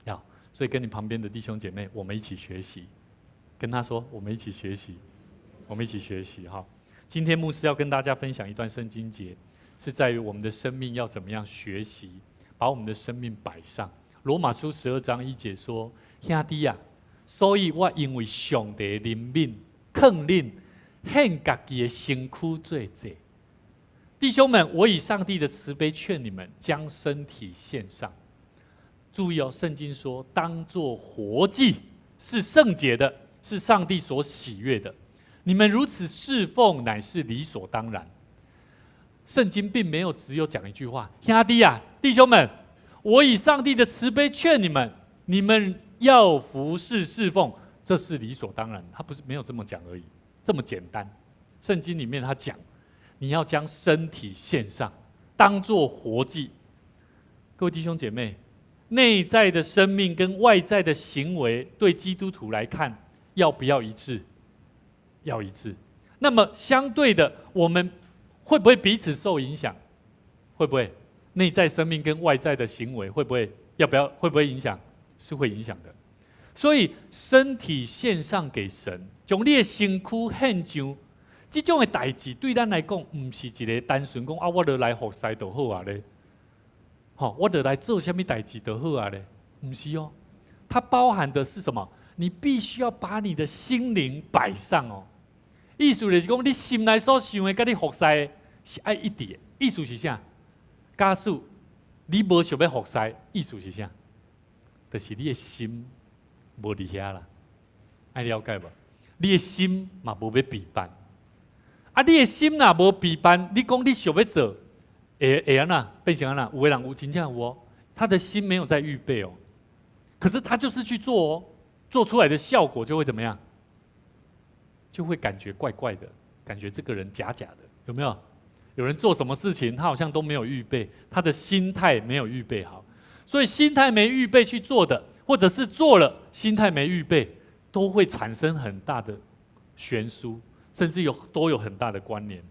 要。所以跟你旁边的弟兄姐妹，我们一起学习，跟他说，我们一起学习，我们一起学习哈。今天牧师要跟大家分享一段圣经节，是在于我们的生命要怎么样学习，把我们的生命摆上。罗马书12章1节说：“兄弟啊，所以我因为上帝的怜悯，劝恁献家己的身躯做祭。弟兄们，我以上帝的慈悲劝你们，将身体献上。”注意哦，圣经说当作活祭，是圣洁的，是上帝所喜悦的。你们如此侍奉，乃是理所当然。圣经并没有只有讲一句话：“兄弟啊，弟兄们，我以上帝的慈悲劝你们，你们要服侍侍奉，这是理所当然。”他不是没有这么讲而已，这么简单。圣经里面他讲，你要将身体献上，当作活祭。各位弟兄姐妹，内在的生命跟外在的行为，对基督徒来看，要不要一致？要一致。那么相对的，我们会不会彼此受影响？会不会？内在生命跟外在的行为会不会？会不会影响？是会影响的。所以身体献上给神，将你的身躯献上，这种的代志对咱来讲，不是一个单纯讲啊，我就来服侍就好啊咧。我就来做什么代志就好啊咧？不是哦，它包含的是什么？你必须要把你的心灵摆上哦。意思就是讲，你心内所想的，跟你服侍的是爱一致的。意思是啥？假使你无想要服侍，意思是啥？就是你的心无伫遐啦。爱了解无？你的心嘛无要备办。啊，你的心若无备办，你讲你想要做，会安那变成安那？有的人有真正有哦，他的心没有在预备哦，可是他就是去做哦，做出来的效果就会怎么样？就会感觉怪怪的，感觉这个人假假的，有没有？有人做什么事情，他好像都没有预备，他的心态没有预备好，所以心态没预备去做的，或者是做了心态没预备，都会产生很大的悬殊，甚至都有很大的关联。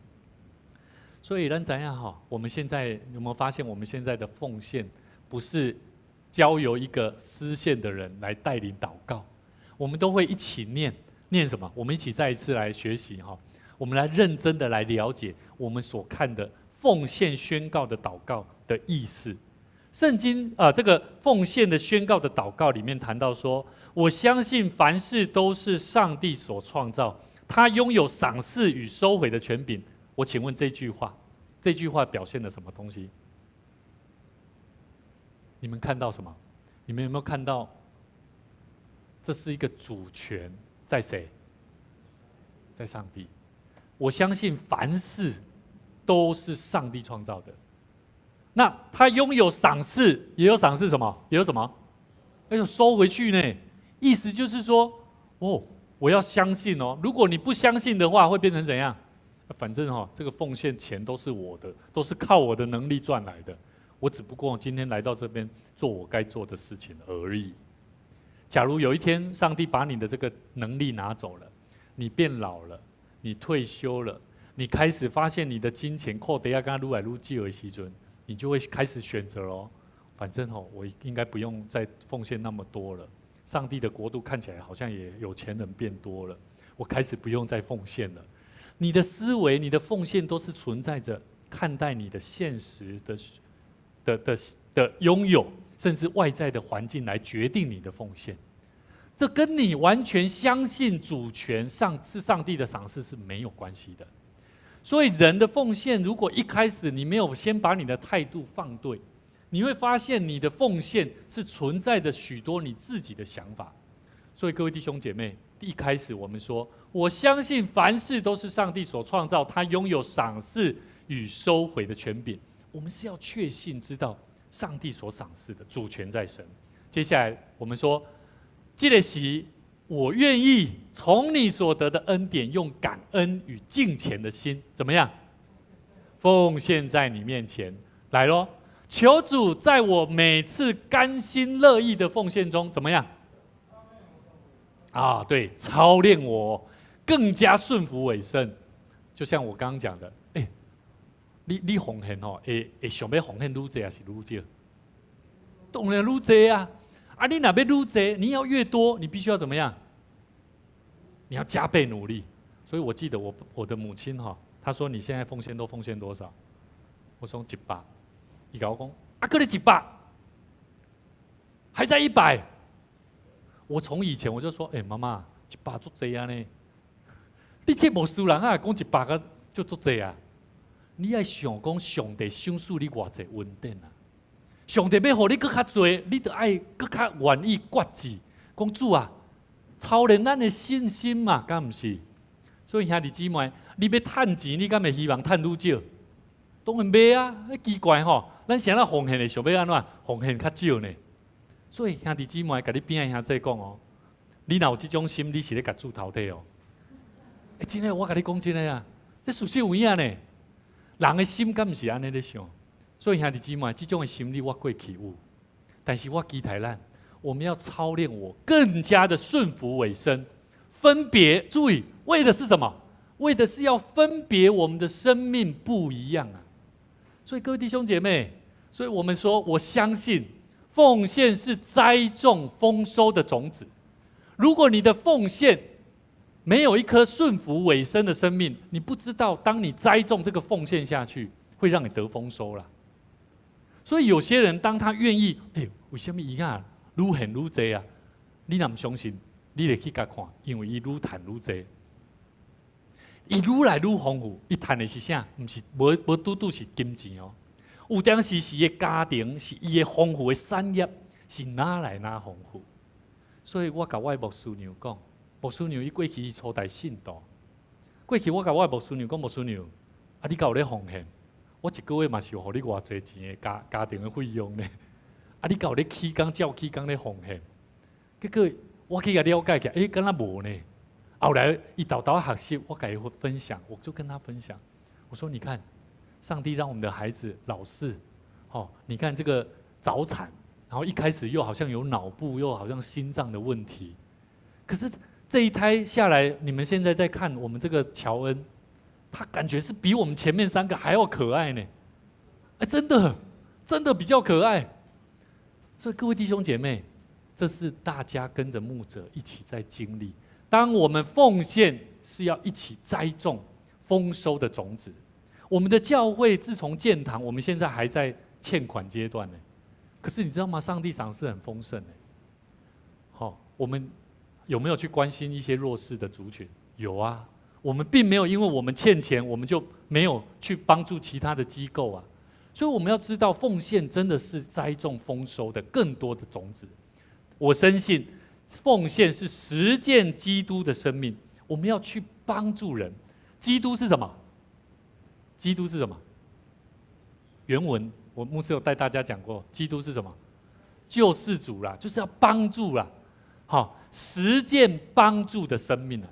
所以咱怎样哈？我们现在有没有发现，我们现在的奉献不是交由一个司献的人来带领祷告，我们都会一起念什么？我们一起再一次来学习哈，我们来认真的来了解我们所看的奉献宣告的祷告的意思。圣经这个奉献的宣告的祷告里面谈到说，我相信凡事都是上帝所创造，他拥有赏赐与收回的权柄。我请问这句话表现了什么东西？你们看到什么？你们有没有看到？这是一个主权在谁？在上帝。我相信凡事都是上帝创造的。那他拥有赏赐，也有赏赐什么？也有什么？有收回去呢。意思就是说，我要相信哦。如果你不相信的话，会变成怎样？反正这个奉献钱都是我的，都是靠我的能力赚来的。我只不过今天来到这边做我该做的事情而已。假如有一天上帝把你的这个能力拿走了，你变老了，你退休了，你开始发现你的金钱扣得要跟他撸来撸去的时阵，你就会开始选择咯。反正我应该不用再奉献那么多了。上帝的国度看起来好像也有钱人变多了，我开始不用再奉献了。你的思维、你的奉献都是存在着看待你的现实的拥有，甚至外在的环境来决定你的奉献。这跟你完全相信主权是上帝的赏赐是没有关系的。所以人的奉献，如果一开始你没有先把你的态度放对，你会发现你的奉献是存在着许多你自己的想法。所以各位弟兄姐妹，一开始我们说，我相信凡事都是上帝所创造，他拥有赏赐与收回的权柄。我们是要确信知道上帝所赏赐的主权在神。接下来我们说，这个时我愿意从你所得的恩典，用感恩与敬虔的心，怎么样？奉献在你面前。来咯，求主在我每次甘心乐意的奉献中，怎么样？对，操练我更加顺服委身。就像我刚刚讲的，你奉献会想要奉献愈多还是愈少？当然愈多啊！你哪边愈多，你要越多，你必须要怎么样？你要加倍努力。所以我记得我的母亲她说你现在奉献都奉献多少？我说100，她跟我讲还你100，还在100。我从以前我就说，妈妈，100足多啊呢！你这无输人啊，讲100个就足多啊！你要想讲上帝赏赐你偌济恩典啊！上帝要互你更较多，你就爱更较愿意决志，讲主啊，操练咱的信心嘛，敢唔是？所以兄弟姊妹，你要趁钱，你敢会希望趁愈少？当然袂啊！奇怪吼，咱谁人奉献的想要安怎奉献较少呢？所以兄弟姊妹，甲你边的兄弟讲你若有这种心，你是咧甲主头体真的，我甲你讲真的啊，这事实有影呢。人的心敢毋是安尼咧想？所以兄弟姊妹，这种的心理我过去有，但是我期待咱，我们要操练我更加的顺服委身，分别。注意，为的是什么？为的是要分别我们的生命不一样啊。所以各位弟兄姐妹，所以我们说，我相信奉献是栽种丰收的种子。如果你的奉献没有一颗顺服委身的生命，你不知道，当你栽种这个奉献下去，会让你得丰收啦。所以有些人，当他愿意，为什么伊啊愈献愈多啊？你若唔相信，你得去甲看，因为伊愈赚愈多，伊愈来愈丰富。伊赚的是啥？唔是无拄拄是金钱哦。有当时是伊的家庭，是伊的丰富的产业，是哪来哪丰富。所以我甲我的牧师娘讲。牧师娘伊过去初代信徒，过去我甲我的牧师娘讲，牧师娘，你敢有咧奉献？我一个月嘛是有互你偌济钱的家庭的费用呢？你敢有咧起工照起工咧奉献？结果我去甲了解起，敢若无呢。后来伊豆豆学习，我甲伊分享，我就跟他分享，我说你看，上帝让我们的孩子老四，你看这个早产，然后一开始又好像有脑部，又好像心脏的问题，可是。这一胎下来，你们现在在看我们这个乔恩，他感觉是比我们前面3个还要可爱呢，真的比较可爱。所以各位弟兄姐妹，这是大家跟着牧者一起在经历。当我们奉献，是要一起栽种丰收的种子。我们的教会自从建堂，我们现在还在欠款阶段呢。可是你知道吗？上帝赏赐很丰盛呢。我们。有没有去关心一些弱势的族群？有啊，我们并没有因为我们欠钱，我们就没有去帮助其他的机构啊。所以我们要知道，奉献真的是栽种丰收的更多的种子。我深信，奉献是实践基督的生命。我们要去帮助人。基督是什么？基督是什么？原文我牧师有带大家讲过，基督是什么？救世主啦，就是要帮助啦。实践帮助的生命啊！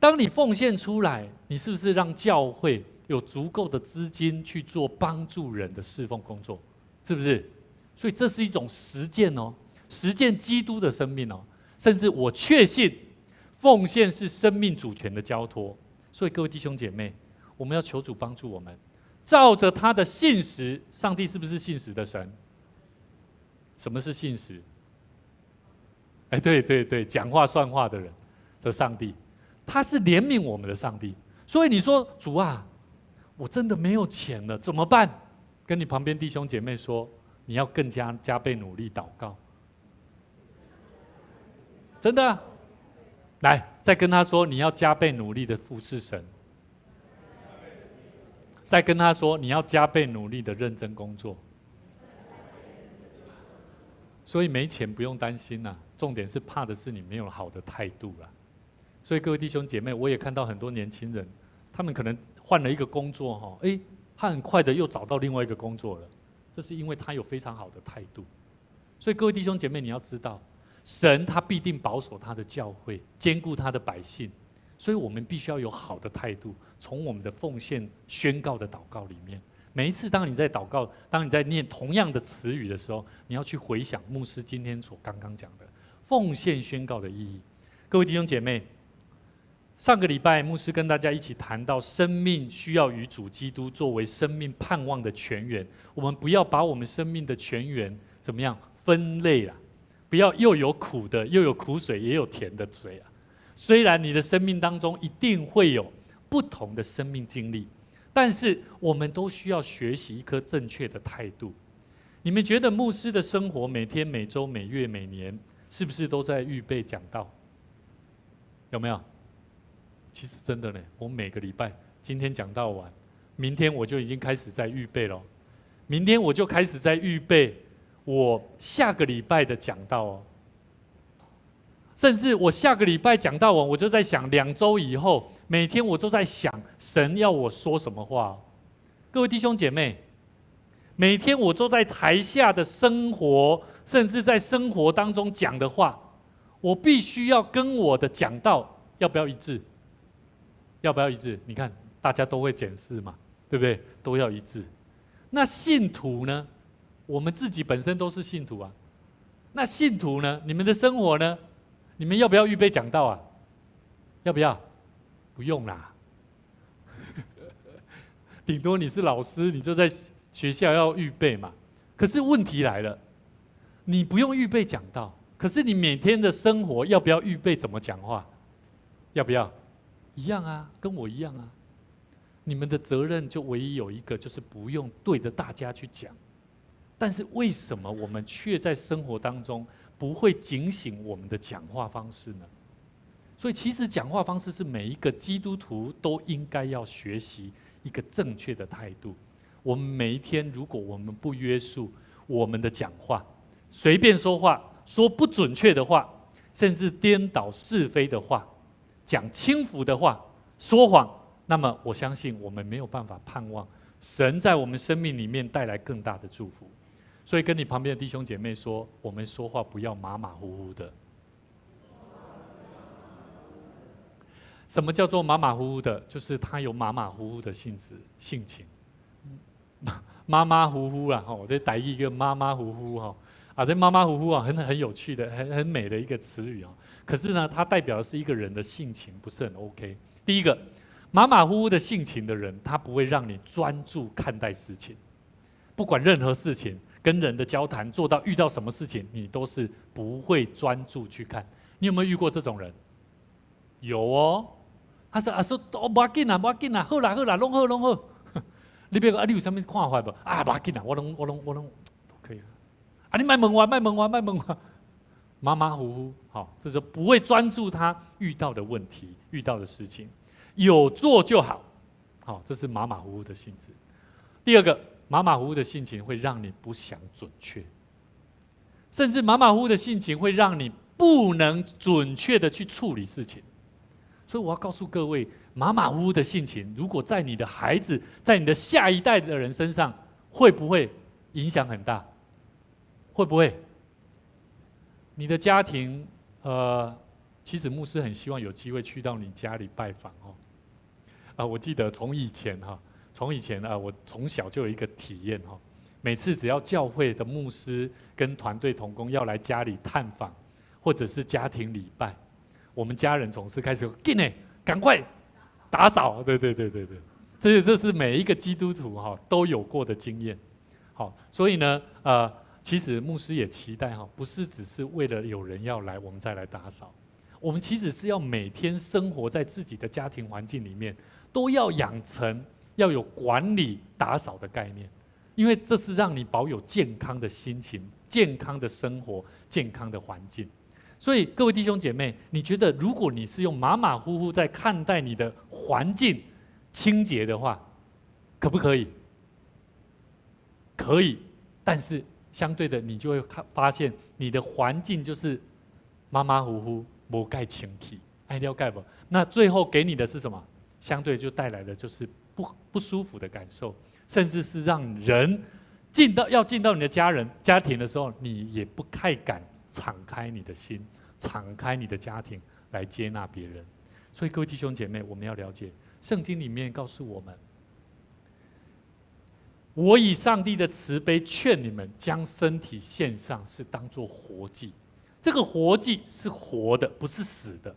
当你奉献出来，你是不是让教会有足够的资金去做帮助人的侍奉工作？是不是？所以这是一种实践哦，实践基督的生命哦。甚至我确信，奉献是生命主权的交托。所以各位弟兄姐妹，我们要求主帮助我们，照着他的信实。上帝是不是信实的神？什么是信实？对，讲话算话的人，这上帝，他是怜悯我们的上帝。所以你说主啊，我真的没有钱了，怎么办？跟你旁边弟兄姐妹说，你要更加倍努力祷告。真的，来再跟他说，你要加倍努力的服侍神。再跟他说，你要加倍努力的认真工作。所以没钱不用担心啦，重点是怕的是你没有好的态度啦。所以各位弟兄姐妹，我也看到很多年轻人，他们可能换了一个工作他很快的又找到另外一个工作了，这是因为他有非常好的态度。所以各位弟兄姐妹，你要知道，神他必定保守他的教会，兼顾他的百姓，所以我们必须要有好的态度，从我们的奉献宣告的祷告里面。每一次当你在祷告，当你在念同样的词语的时候，你要去回想牧师今天所刚刚讲的奉献宣告的意义。各位弟兄姐妹，上个礼拜牧师跟大家一起谈到，生命需要与主基督作为生命盼望的泉源。我们不要把我们生命的泉源怎么样分类啦，不要又有苦的，又有苦水，也有甜的水啊。虽然你的生命当中一定会有不同的生命经历，但是我们都需要学习一颗正确的态度。你们觉得牧师的生活每天、每周、每月、每年，是不是都在预备讲道？有没有？其实真的呢，我每个礼拜今天讲道完，明天我就已经开始在预备了。明天我就开始在预备我下个礼拜的讲道哦。甚至我下个礼拜讲道完，我就在想2周以后，每天我都在想神要我说什么话。各位弟兄姐妹，每天我都在台下的生活，甚至在生活当中讲的话，我必须要跟我的讲道要不要一致？要不要一致？你看大家都会检视嘛，对不对？都要一致。那信徒呢？我们自己本身都是信徒啊。那信徒呢？你们的生活呢？你们要不要预备讲道啊？要不要？不用啦。顶多你是老师，你就在学校要预备嘛。可是问题来了，你不用预备讲道，可是你每天的生活要不要预备怎么讲话？要不要？一样啊，跟我一样啊。你们的责任就唯一有一个，就是不用对着大家去讲。但是为什么我们却在生活当中不会警醒我们的讲话方式呢？所以其实讲话方式是每一个基督徒都应该要学习一个正确的态度。我们每一天，如果我们不约束我们的讲话，随便说话，说不准确的话，甚至颠倒是非的话，讲轻浮的话，说谎，那么我相信我们没有办法盼望神在我们生命里面带来更大的祝福。所以跟你旁边的弟兄姐妹说，我们说话不要马马虎虎的。什么叫做马马虎虎的？就是他有马马虎虎的性情，马马虎虎啊！我在台语一个马马虎虎这马马虎虎啊，很有趣的，很美的一个词语啊。可是呢，它代表的是一个人的性情不是很 OK。第一个，马马虎虎的性情的人，他不会让你专注看待事情，不管任何事情。跟人的交谈，遇到什么事情，你都是不会专注去看。你有没有遇过这种人？有哦。他说不要紧啦，不要紧啦，好啦，弄好。你别讲你有什么看法不？不要紧啦，我弄都可以了。你别问我，马马虎虎，好，这就不会专注他遇到的问题、遇到的事情，有做就好。好，这是马马虎虎的性质。第二个。马马虎虎的性情会让你不想准确，甚至马马虎虎的性情会让你不能准确的去处理事情。所以我要告诉各位，马马虎虎的性情，如果在你的孩子、在你的下一代的人身上，会不会影响很大？会不会？你的家庭，其实牧师很希望有机会去到你家里拜访我记得从以前我从小就有一个体验每次只要教会的牧师跟团队同工要来家里探访，或者是家庭礼拜，我们家人总是开始赶快打扫，对，这是每一个基督徒都有过的经验。所以呢，其实牧师也期待不是只是为了有人要来我们再来打扫，我们其实是要每天生活在自己的家庭环境里面，都要养成要有管理打扫的概念，因为这是让你保有健康的心情、健康的生活、健康的环境。所以各位弟兄姐妹，你觉得如果你是用马马虎虎在看待你的环境清洁的话，可不可以？可以，但是相对的，你就会发现你的环境就是马马虎虎，没盖清气，爱了解不？那最后给你的是什么？相对就带来的就是不舒服的感受，甚至是让人进到你的家庭的时候，你也不太敢敞开你的心，敞开你的家庭来接纳别人。所以各位弟兄姐妹，我们要了解，圣经里面告诉我们，我以上帝的慈悲劝你们，将身体献上，是当作活祭。这个活祭是活的，不是死的。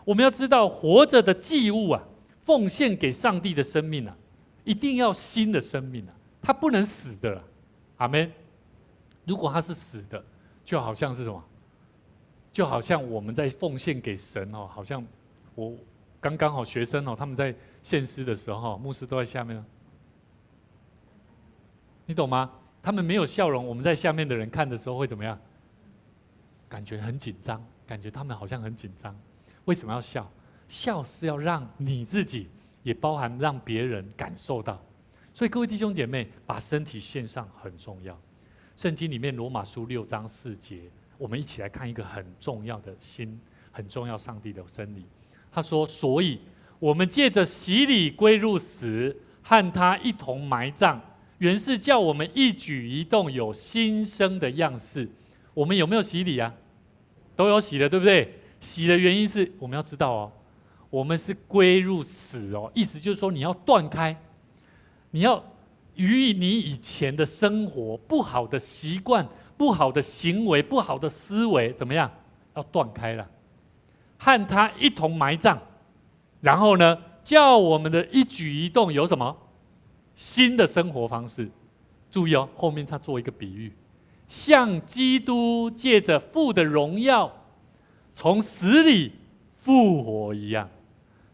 我们要知道，活着的祭物啊，奉献给上帝的生命啊，一定要新的生命啊，它不能死的了。阿们。如果它是死的，就好像是什么？就好像我们在奉献给神哦，好像我刚刚好学生哦，他们在献诗的时候，牧师都在下面，你懂吗？他们没有笑容，我们在下面的人看的时候会怎么样？感觉很紧张，感觉他们好像很紧张。为什么要笑？笑是要让你自己，也包含让别人感受到。所以各位弟兄姐妹，把身体献上很重要。圣经里面罗马书6章4节，我们一起来看一个很重要的很重要上帝的真理。他说：所以我们借着洗礼归入死，和他一同埋葬，原是叫我们一举一动有新生的样式。我们有没有洗礼啊？都有洗了，对不对？洗的原因是我们要知道哦，我们是归入死哦，意思就是说你要断开，你要与你以前的生活、不好的习惯、不好的行为、不好的思维怎么样？要断开了，和他一同埋葬，然后呢，叫我们的一举一动有什么新的生活方式？注意哦，后面他做一个比喻，像基督借着父的荣耀从死里复活一样。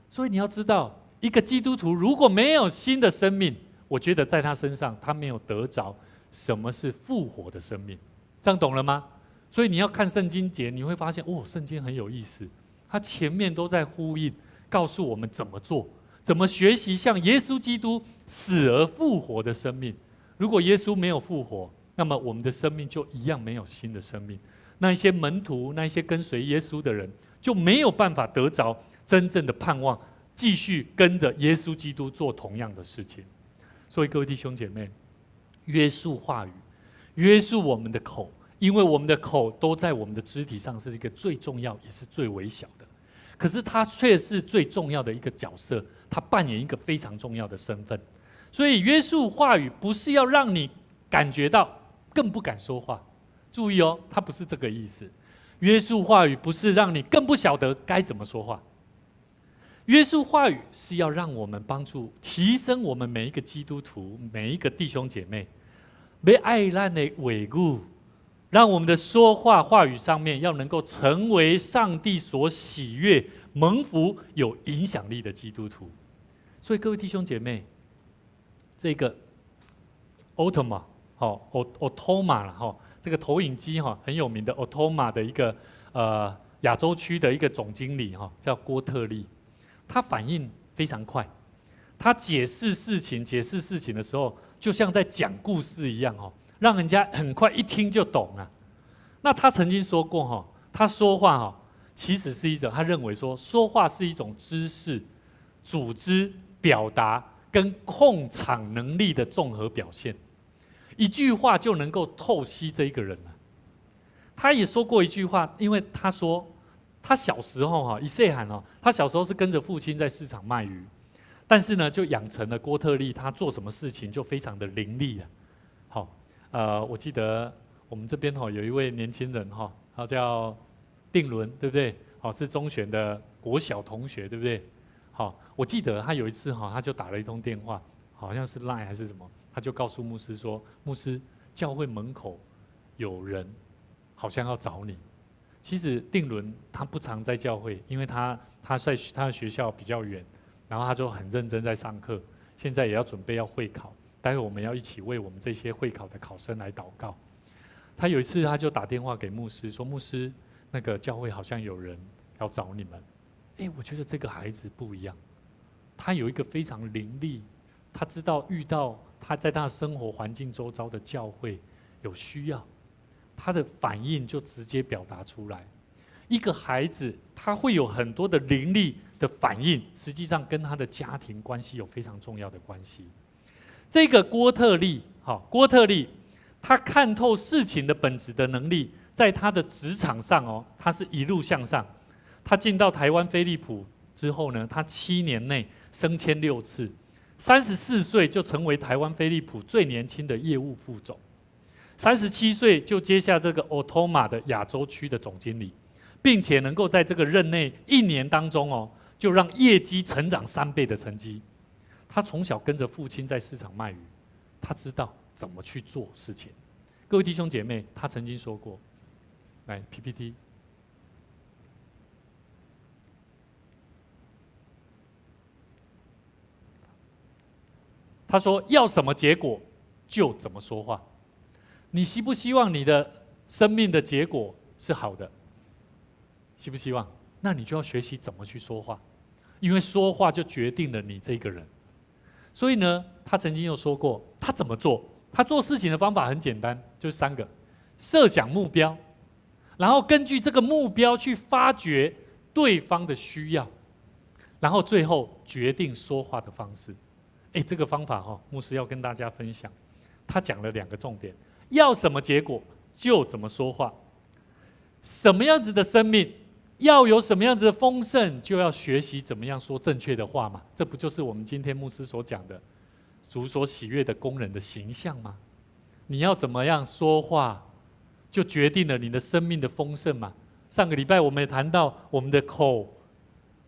所以你要知道，一个基督徒如果没有新的生命，我觉得在他身上他没有得着什么是复活的生命。这样懂了吗？所以你要看圣经节，你会发现哦，圣经很有意思，它前面都在呼应，告诉我们怎么做，怎么学习像耶稣基督死而复活的生命。如果耶稣没有复活，那么我们的生命就一样没有新的生命。那一些门徒，那一些跟随耶稣的人，就没有办法得着真正的盼望，继续跟着耶稣基督做同样的事情。所以各位弟兄姐妹，约束话语，约束我们的口，因为我们的口都在我们的肢体上是一个最重要也是最微小的，可是它却是最重要的一个角色，它扮演一个非常重要的身份。所以约束话语不是要让你感觉到更不敢说话，注意哦，它不是这个意思。约束话语不是让你更不晓得该怎么说话，约束话语是要让我们帮助提升我们每一个基督徒、每一个弟兄姐妹，被爱咱的伟故，让我们的说话语上面要能够成为上帝所喜悦、蒙福、有影响力的基督徒。所以各位弟兄姐妹，这个 Otoma 了这个投影机很有名的 Otoma 的一个亚洲区的一个总经理叫郭特利，他反应非常快，他解释事情的时候，就像在讲故事一样让人家很快一听就懂了。那他曾经说过他说话其实是一种，他认为说话是一种知识、组织、表达跟控场能力的综合表现。一句话就能够透析这一个人了。他也说过一句话，因为他说他小时候一岁喊他小时候是跟着父亲在市场卖鱼，但是呢就养成了郭特利他做什么事情就非常的伶俐了。我记得我们这边有一位年轻人他叫定伦，对不对？是中选的国小同学，对不对？我记得他有一次他就打了一通电话，好像是 LINE 还是什么，他就告诉牧师说，牧师，教会门口有人好像要找你。其实定伦他不常在教会，因为他在他的学校比较远，然后他就很认真在上课，现在也要准备要会考，待会我们要一起为我们这些会考的考生来祷告。他有一次他就打电话给牧师说，牧师，那个教会好像有人要找你们。我觉得这个孩子不一样，他有一个非常伶俐、他知道遇到他在他的生活环境周遭的教会有需要，他的反应就直接表达出来。一个孩子他会有很多的灵力的反应，实际上跟他的家庭关系有非常重要的关系。这个郭特利，他看透事情的本质的能力，在他的职场上他是一路向上。他进到台湾飞利浦之后呢，他7年内升迁6次，34岁就成为台湾飞利浦最年轻的业务副总，37岁就接下这个 Otoma 的亚洲区的总经理，并且能够在这个任内1年当中就让业绩成长3倍的成绩。他从小跟着父亲在市场卖鱼，他知道怎么去做事情。各位弟兄姐妹，他曾经说过，来 PPT， 他说要什么结果就怎么说话。你希不希望你的生命的结果是好的？希不希望？那你就要学习怎么去说话，因为说话就决定了你这个人。所以呢，他曾经有说过，他怎么做？他做事情的方法很简单，就是3个：设想目标，然后根据这个目标去发掘对方的需要，然后最后决定说话的方式。这个方法牧师要跟大家分享。他讲了2个重点：要什么结果就怎么说话，什么样子的生命要有什么样子的丰盛，就要学习怎么样说正确的话嘛。这不就是我们今天牧师所讲的主所喜悦的工人的形象吗？你要怎么样说话，就决定了你的生命的丰盛嘛。上个礼拜我们也谈到，我们的口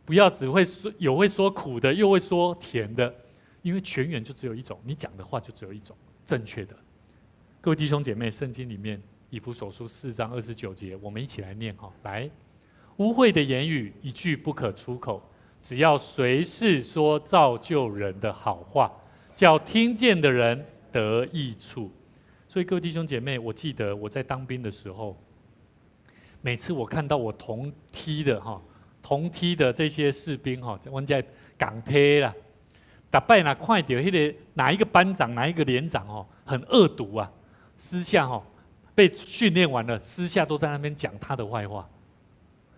不要只会说，有会说苦的，又会说甜的，因为泉源就只有一种，你讲的话就只有一种，正确的。各位弟兄姐妹，圣经里面以弗所书4章29节，我们一起来念来，污秽的言语一句不可出口，只要随时说造就人的好话，叫听见的人得益处。所以各位弟兄姐妹，我记得我在当兵的时候，每次我看到我同梯的这些士兵我们在港梯啦，每摆哪看到那个哪一个班长哪一个连长很恶毒啊，私下被训练完了，私下都在那边讲他的坏话，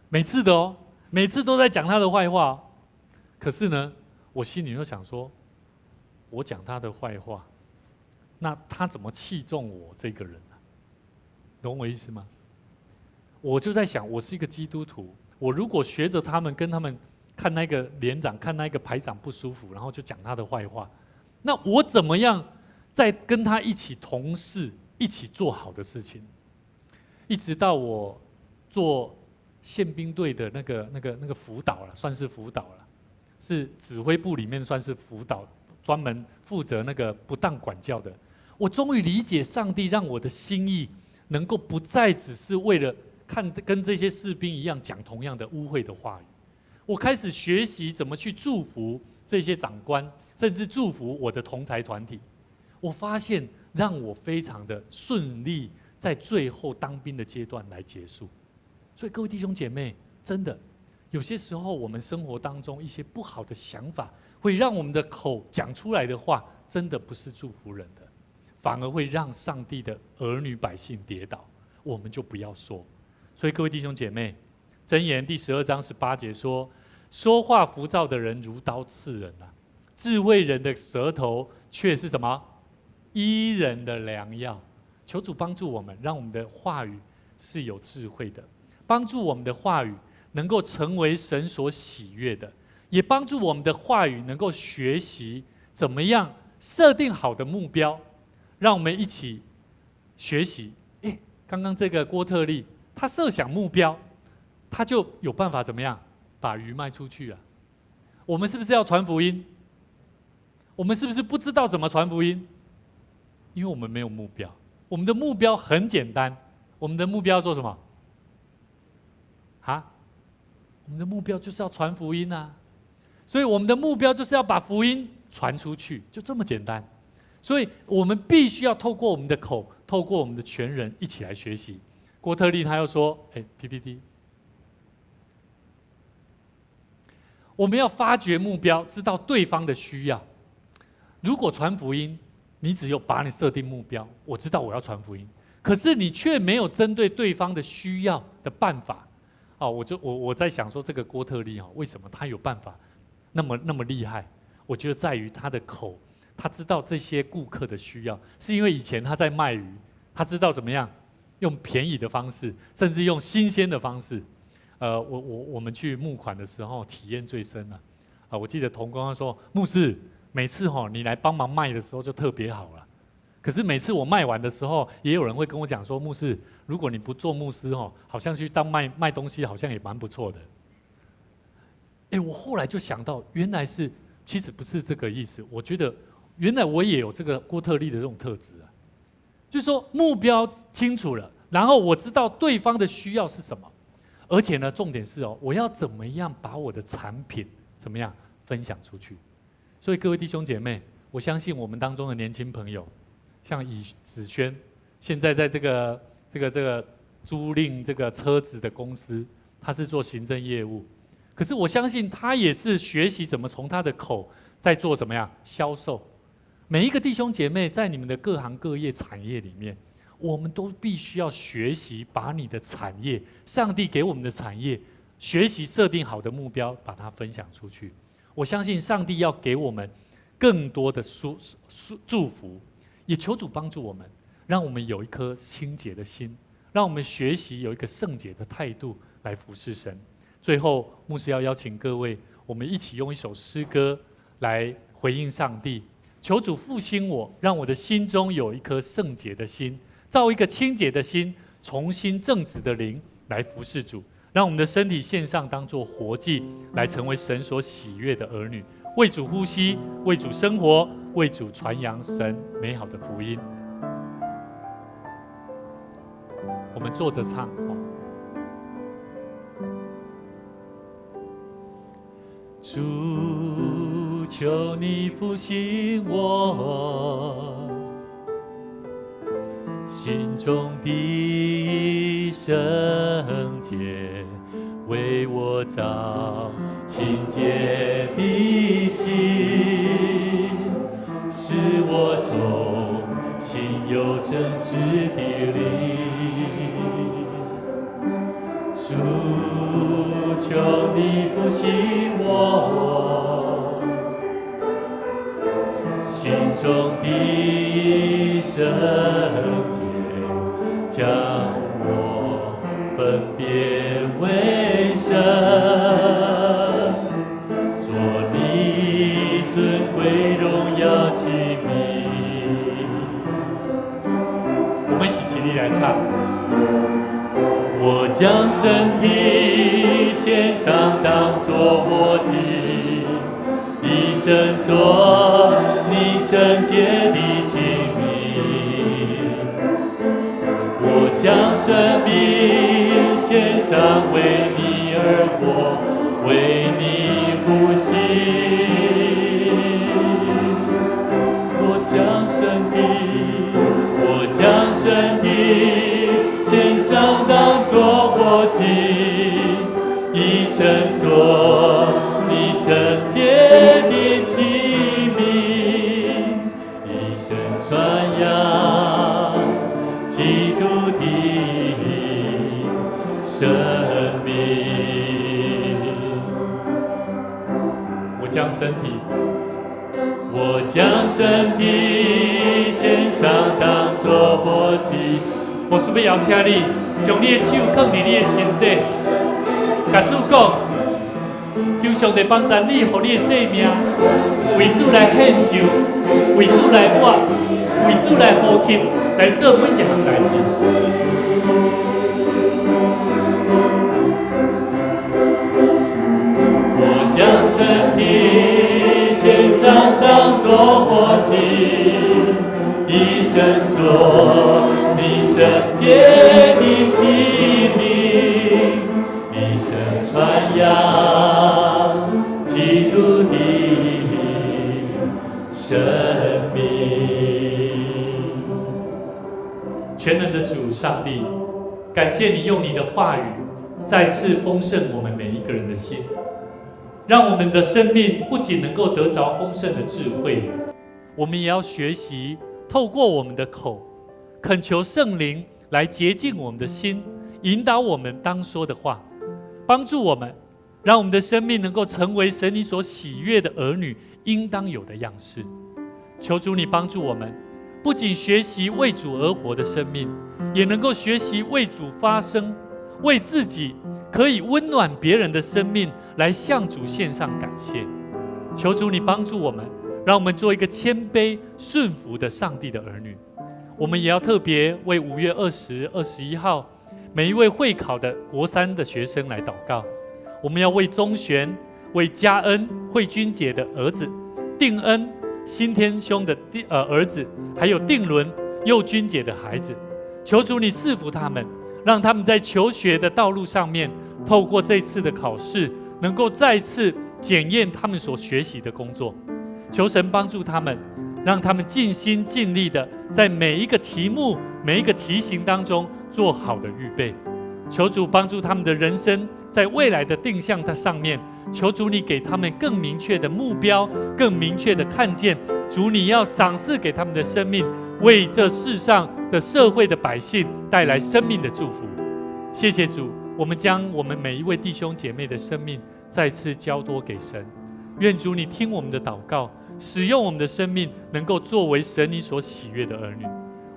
每次都在讲他的坏话。可是呢，我心里就想说，我讲他的坏话，那他怎么器重我这个人啊？懂我意思吗？我就在想，我是一个基督徒，我如果学着他们，跟他们看那个连长、看那个排长不舒服，然后就讲他的坏话，那我怎么样在跟他一起同事，一起做好的事情？一直到我做宪兵队的那个辅导了，算是辅导了，是指挥部里面算是辅导，专门负责那个不当管教的。我终于理解上帝让我的心意能够不再只是为了跟这些士兵一样讲同样的污秽的话语。我开始学习怎么去祝福这些长官，甚至祝福我的同儕团体。我发现让我非常的顺利，在最后当兵的阶段来结束。所以各位弟兄姐妹，真的有些时候我们生活当中一些不好的想法，会让我们的口讲出来的话，真的不是祝福人的，反而会让上帝的儿女百姓跌倒，我们就不要说。所以各位弟兄姐妹，箴言第12章18节说，说话浮躁的人如刀刺人啊，智慧人的舌头却是什么？医人的良药。求主帮助我们，让我们的话语是有智慧的，帮助我们的话语能够成为神所喜悦的，也帮助我们的话语能够学习怎么样设定好的目标。让我们一起学习。刚刚这个郭特利，他设想目标，他就有办法怎么样把鱼卖出去啊？我们是不是要传福音？我们是不是不知道怎么传福音？因为我们没有目标。我们的目标很简单，我们的目标做什么？我们的目标就是要传福音啊！所以我们的目标就是要把福音传出去，就这么简单。所以我们必须要透过我们的口，透过我们的全人一起来学习。郭特利他又说：“PPT， 我们要发掘目标，知道对方的需要。如果传福音，你只有把你设定目标，我知道我要传福音，可是你却没有针对对方的需要的办法。我在想说，这个郭特利为什么他有办法那么厉害？我觉得在于他的口，他知道这些顾客的需要，是因为以前他在卖鱼，他知道怎么样用便宜的方式，甚至用新鲜的方式。我们去募款的时候，体验最深了。我记得同工他说，牧师每次你来帮忙卖的时候就特别好了。可是每次我卖完的时候，也有人会跟我讲说，牧师，如果你不做牧师好像去当卖东西，好像也蛮不错的。我后来就想到，原来其实不是这个意思。我觉得原来我也有这个郭特利的这种特质啊，就是说目标清楚了，然后我知道对方的需要是什么，而且呢，重点是我要怎么样把我的产品怎么样分享出去。所以各位弟兄姐妹，我相信我们当中的年轻朋友，像以子轩，现在在这个租赁这个车子的公司，他是做行政业务。可是我相信他也是学习怎么从他的口在做怎么样销售。每一个弟兄姐妹在你们的各行各业产业里面，我们都必须要学习把你的产业，上帝给我们的产业，学习设定好的目标，把它分享出去。我相信上帝要给我们更多的祝福，也求主帮助我们，让我们有一颗清洁的心，让我们学习有一个圣洁的态度来服侍神。最后，牧师要邀请各位，我们一起用一首诗歌来回应上帝，求主复兴我，让我的心中有一颗圣洁的心，造一个清洁的心，重新正直的灵来服侍主，让我们的身体献上，当作活祭，来成为神所喜悦的儿女，为主呼吸，为主生活，为主传扬神美好的福音。我们坐着唱。主，求你复兴我心中的圣洁，为我造清洁的心，使我重新有正直的灵。主，求你复兴我心中的圣洁，将我分别为圣，做你尊贵荣耀器皿。我们一起起立来唱。我将身体献上，当作活祭，一生做你圣洁的器皿。我将生命献上，为你而活，为你呼吸。我将身体献上，当作活祭，一生做你圣洁的器皿，一生传扬基督的生命。我将身体献上，当作活祭。我顺便邀请你，将你的手放在你的心底，甲主讲，求上帝帮助你，予你的生命为主来献上，为主来活，为主来呼吸，来做每一项代志。我将身体献上，当作活祭，一生做你圣洁的器皿，一生传扬基督的生命。全能的主上帝，感谢你用你的话语再次丰盛我们每一个人的心，让我们的生命不仅能够得着丰盛的智慧，我们也要学习透过我们的口，恳求圣灵来洁净我们的心，引导我们当说的话，帮助我们，让我们的生命能够成为神你所喜悦的儿女应当有的样式。求主你帮助我们，不仅学习为主而活的生命，也能够学习为主发声，为自己可以温暖别人的生命来向主献上感谢。求主你帮助我们，让我们做一个谦卑顺服的上帝的儿女。我们也要特别为5月20、21号每一位会考的国3的学生来祷告。我们要为钟璇、为嘉恩、慧君姐的儿子定恩、新天兄的儿子，还有定伦、佑君姐的孩子，求主你赐福他们，让他们在求学的道路上面，透过这次的考试，能够再次检验他们所学习的工作。求神帮助他们，让他们尽心尽力的在每一个题目、每一个题型当中做好的预备。求主帮助他们的人生在未来的定向它上面，求主你给他们更明确的目标，更明确的看见。主你要赏赐给他们的生命，为这世上的社会的百姓带来生命的祝福。谢谢主，我们将我们每一位弟兄姐妹的生命再次交托给神。愿主你听我们的祷告，使用我们的生命，能够作为神你所喜悦的儿女。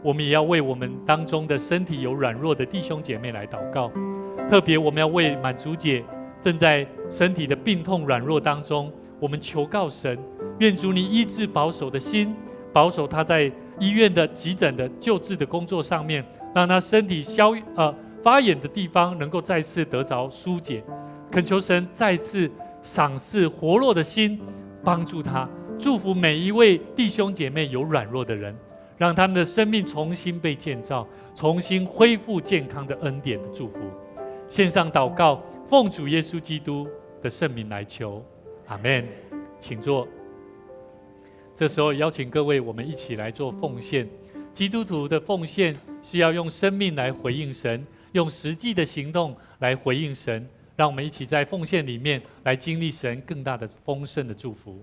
我们也要为我们当中的身体有软弱的弟兄姐妹来祷告，特别我们要为满足姐正在身体的病痛软弱当中，我们求告神，愿主你医治保守的心，保守他在医院的急诊的救治的工作上面，让他身体发炎的地方能够再次得着疏解。恳求神再次赏赐活络的心，帮助他，祝福每一位弟兄姐妹有软弱的人，让他们的生命重新被建造，重新恢复健康的恩典的祝福。线上祷告，奉主耶稣基督的圣名来求，阿们。请坐。这时候邀请各位，我们一起来做奉献。基督徒的奉献是要用生命来回应神，用实际的行动来回应神。让我们一起在奉献里面来经历神更大的丰盛的祝福。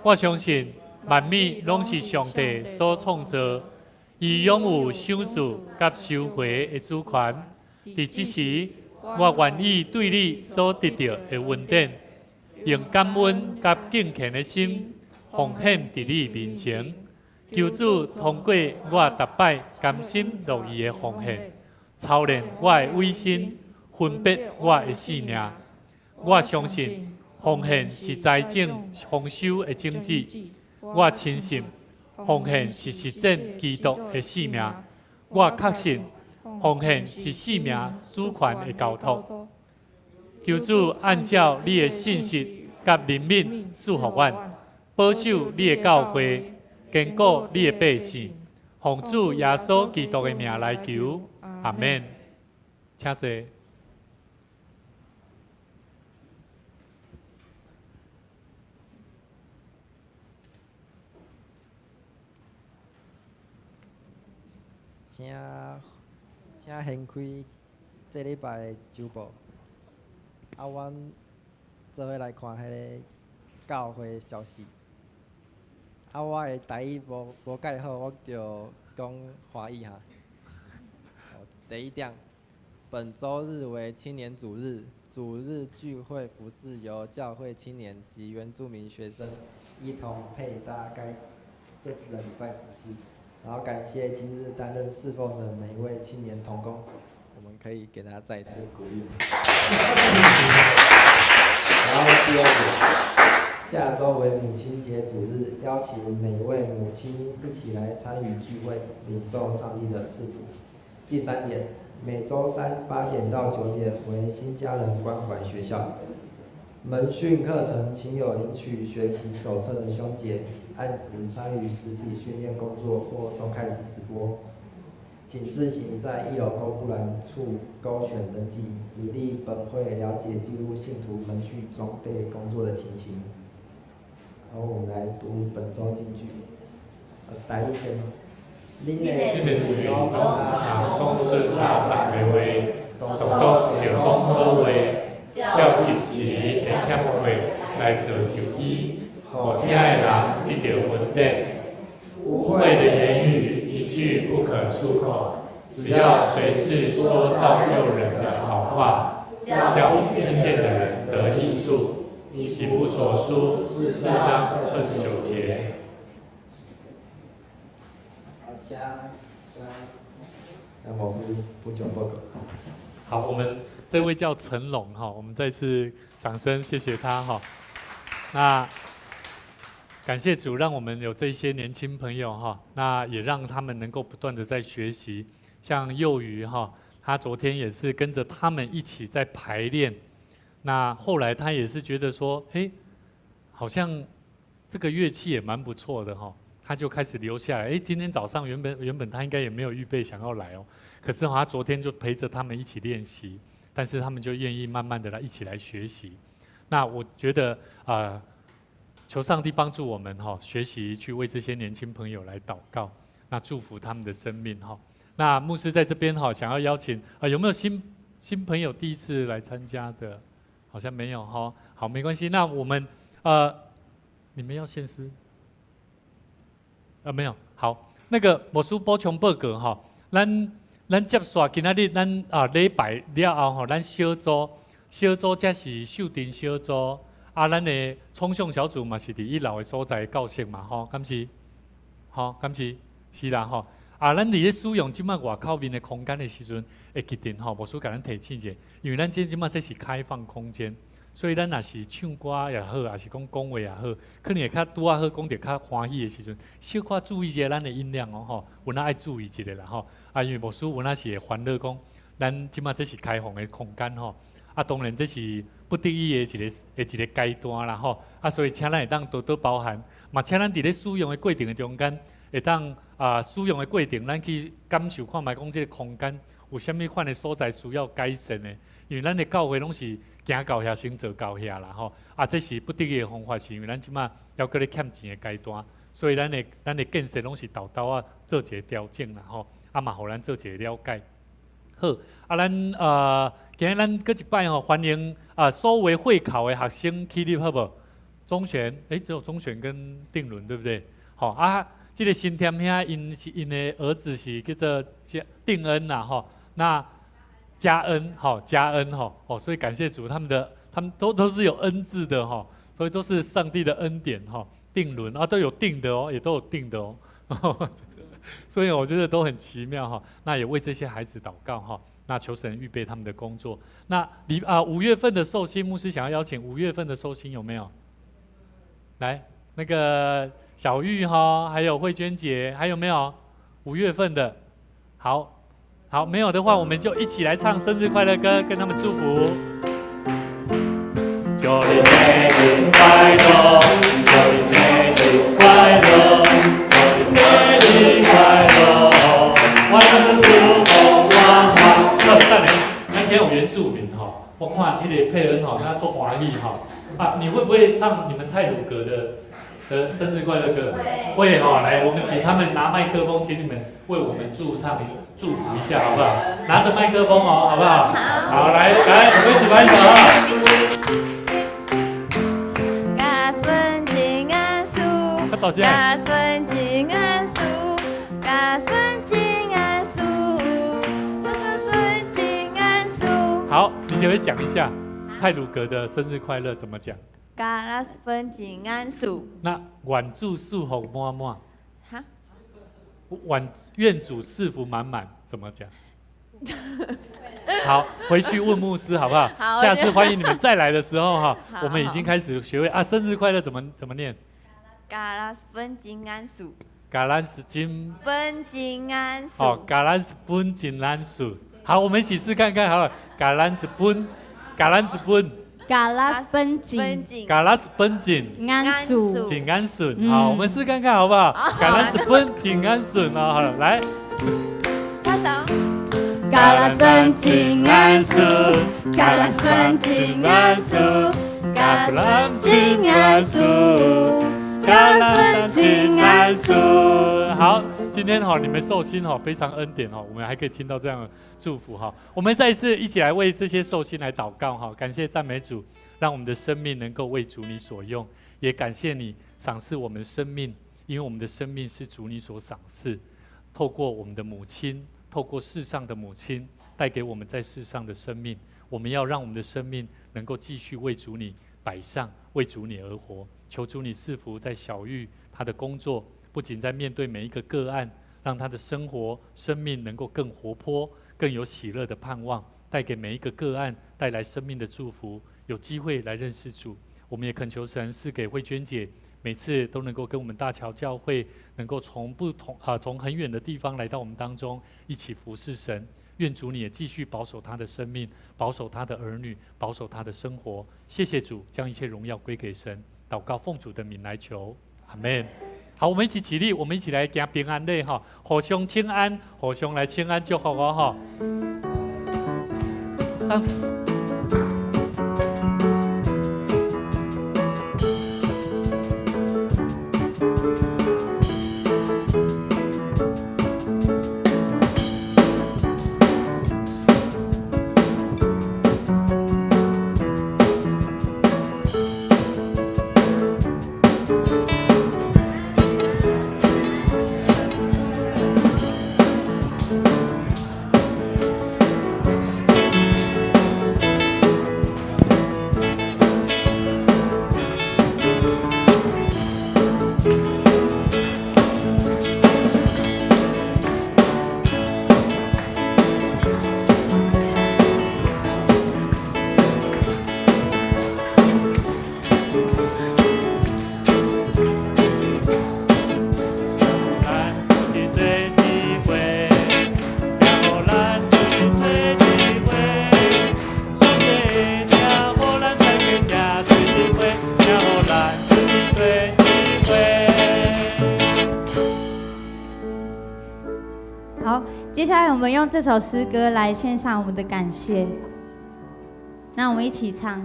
我相信万物拢是上帝所创造，伊拥有赏赐甲收回的主权。伫即时，我愿意对你所得到的恩典，用感恩甲敬虔的心奉献伫你面前。求主通过我逐摆甘心乐意的奉献，操练我的委身，分别我的性命。我相信奉献是财政丰收的种子。我深信奉献是实践基督的性命。我确信奉献是性命主权的交托。求主按照你的信息甲灵敏赐福我，保守你的教会，坚固你的百姓。奉主耶稣基督的名来求，阿们。请坐。请掀开这礼拜的周报。阮做伙来看迄个教会消息。我的台语无介好，我就讲华语哈。第一点，本周日为青年主日，主日聚会服事由教会青年及原住民学生一同配搭这次的礼拜服事。然后感谢今日担任侍奉的每一位青年同工，我们可以给他再次鼓励。然后第二点，下周为母亲节主日，邀请每位母亲一起来参与聚会，领受上帝的赐福。第三点，每周三8点到9点为新家人关怀学校，门训课程，请有领取学习手册的兄姐按时参与实体训练工作或收看直播，请自行在1楼公布栏处勾选登记，以利本会了解记录信徒门训装备工作的情形。然后我们来读本周金句。台语先。恁的事拢讲顺大善的话，独独着讲好话，照及时会欠会来造就伊，互听的人得到稳定。污秽的言语一句不可出口，只要随时说造就人的好话，叫听见的人得益处。以弗所书4章29节。请魔术部长报告。好，我们这位叫陈龙哈，我们再次掌声谢谢他哈。那感谢主，让我们有这些年轻朋友哈，那也让他们能够不断的在学习。像幼鱼哈，他昨天也是跟着他们一起在排练。那后来他也是觉得说，好像这个乐器也蛮不错的哈。他就开始留下来。今天早上原本他应该也没有预备想要来哦，可是他昨天就陪着他们一起练习，但是他们就愿意慢慢的一起来学习。那我觉得求上帝帮助我们学习去为这些年轻朋友来祷告，那祝福他们的生命哈。那牧师在这边想要邀请有没有新朋友第一次来参加的？好像没有哈。好，没关系。那我们你们要献诗？没有，好，那个魔术补充报告哈，咱接续今仔日咱礼拜了后咱小组才是秀đình小组，咱的冲向小组嘛是伫1楼的所在教室嘛吼，敢是？吼，敢是？是啦吼，咱伫咧使用即摆外口面的空间的时阵，会记得吼，魔术甲咱提醒者，因为咱即摆这是开放空间。所以咱若是唱歌也好，也是讲话也好，可能会较拄好讲着较欢喜的时阵，小可注意一下咱的音量哦吼，有哪爱注意一下啦吼。因为牧师有哪是会烦恼讲，咱即马这是开放的空间吼，当然这是不得已的一个阶段啦吼。所以请咱会当多多包涵，嘛请咱伫咧使用的过程的中间，会当使用的过程，咱去感受看卖讲这个空间有啥物款的所在需要改善的，因为咱的教会拢是。行到遐先做到遐啦吼，这是不得已的方法，是因为咱即马要搁咧欠钱的阶段，所以咱的建设拢是豆豆做一个调整啦吼，嘛互咱做一个了解。好，咱今日咱搁一摆吼，欢迎所谓会考的学生起立好无？钟璇，只有钟璇跟定伦对不对？好这个新添遐因的儿子是叫做定恩啦吼，那。加恩，加恩，所以感谢主，他们都是有恩字的哈，所以都是上帝的恩典哈。定伦都有定的哦，也都有定的哦，所以我觉得都很奇妙哈。那也为这些孩子祷告哈，那求神预备他们的工作。那5月份的寿星牧师想要邀请5月份的寿星有没有？来，那个小玉哈，还有慧娟姐，还有没有5月份的？好，没有的话，我们就一起来唱生日快乐歌，跟他们祝福。祝你生日快乐，祝你生日快乐，祝你生日快乐，万事如风光光。等下，咱今天有原住民我看迄个佩恩他做华裔你会不会唱你们太鲁阁的的生日快乐歌？会哈，来，我们请他们拿麦克风，请你们为我们祝福一下，好不好？拿着麦克风哦，好不好？好，来，我们一起拍手啊！嘎顺金安苏，嘎顺金安苏，嘎顺金安苏，嘎顺金安苏。好，你就会讲一下太鲁阁的生日快乐怎么讲？嘎拉斯分金安苏。那愿主祝福满满。哈？愿主赐福满满，怎么讲？好，回去问牧师好不好？好，下次欢迎你们再来的时候哈，好我们已经开始学会啊，生日快乐怎么念？嘎拉斯分金安苏。嘎兰斯金。分金安苏。哦，嘎兰斯分金安苏。好，我们一起试看看好了。嘎兰斯分，嘎兰斯分。嘎拉斯本景，嘎拉斯本景，安顺，景安顺。好，我们试看看好不好？嘎拉斯本景安顺哦，好了，来。拍手。嘎拉斯本景安顺，嘎拉斯本景安顺，嘎拉斯本景安顺，嘎拉斯本景安顺。好。今天哈，你们受薪哈，非常恩典哈，我们还可以听到这样的祝福哈。我们再一次一起来为这些受薪来祷告哈，感谢赞美主，让我们的生命能够为主你所用，也感谢你赏赐我们的生命，因为我们的生命是主你所赏赐。透过我们的母亲，透过世上的母亲带给我们在世上的生命，我们要让我们的生命能够继续为主你摆上，为主你而活。求主你赐福在小玉她的工作。不仅在面对每一个个案，让他的生活、生命能够更活泼、更有喜乐的盼望，带给每一个个案带来生命的祝福，有机会来认识主。我们也恳求神赐给慧娟姐，每次都能够跟我们大桥教会，能够从从很远的地方来到我们当中，一起服侍神。愿主你也继续保守他的生命，保守他的儿女，保守他的生活。谢谢主，将一切荣耀归给神。祷告奉主的名来求，阿们。好，我们一起起立，我们一起来行平安礼哈，互相请安，互相来请安祝福我哈。接下来我们用这首诗歌来献上我们的感谢，那我们一起唱。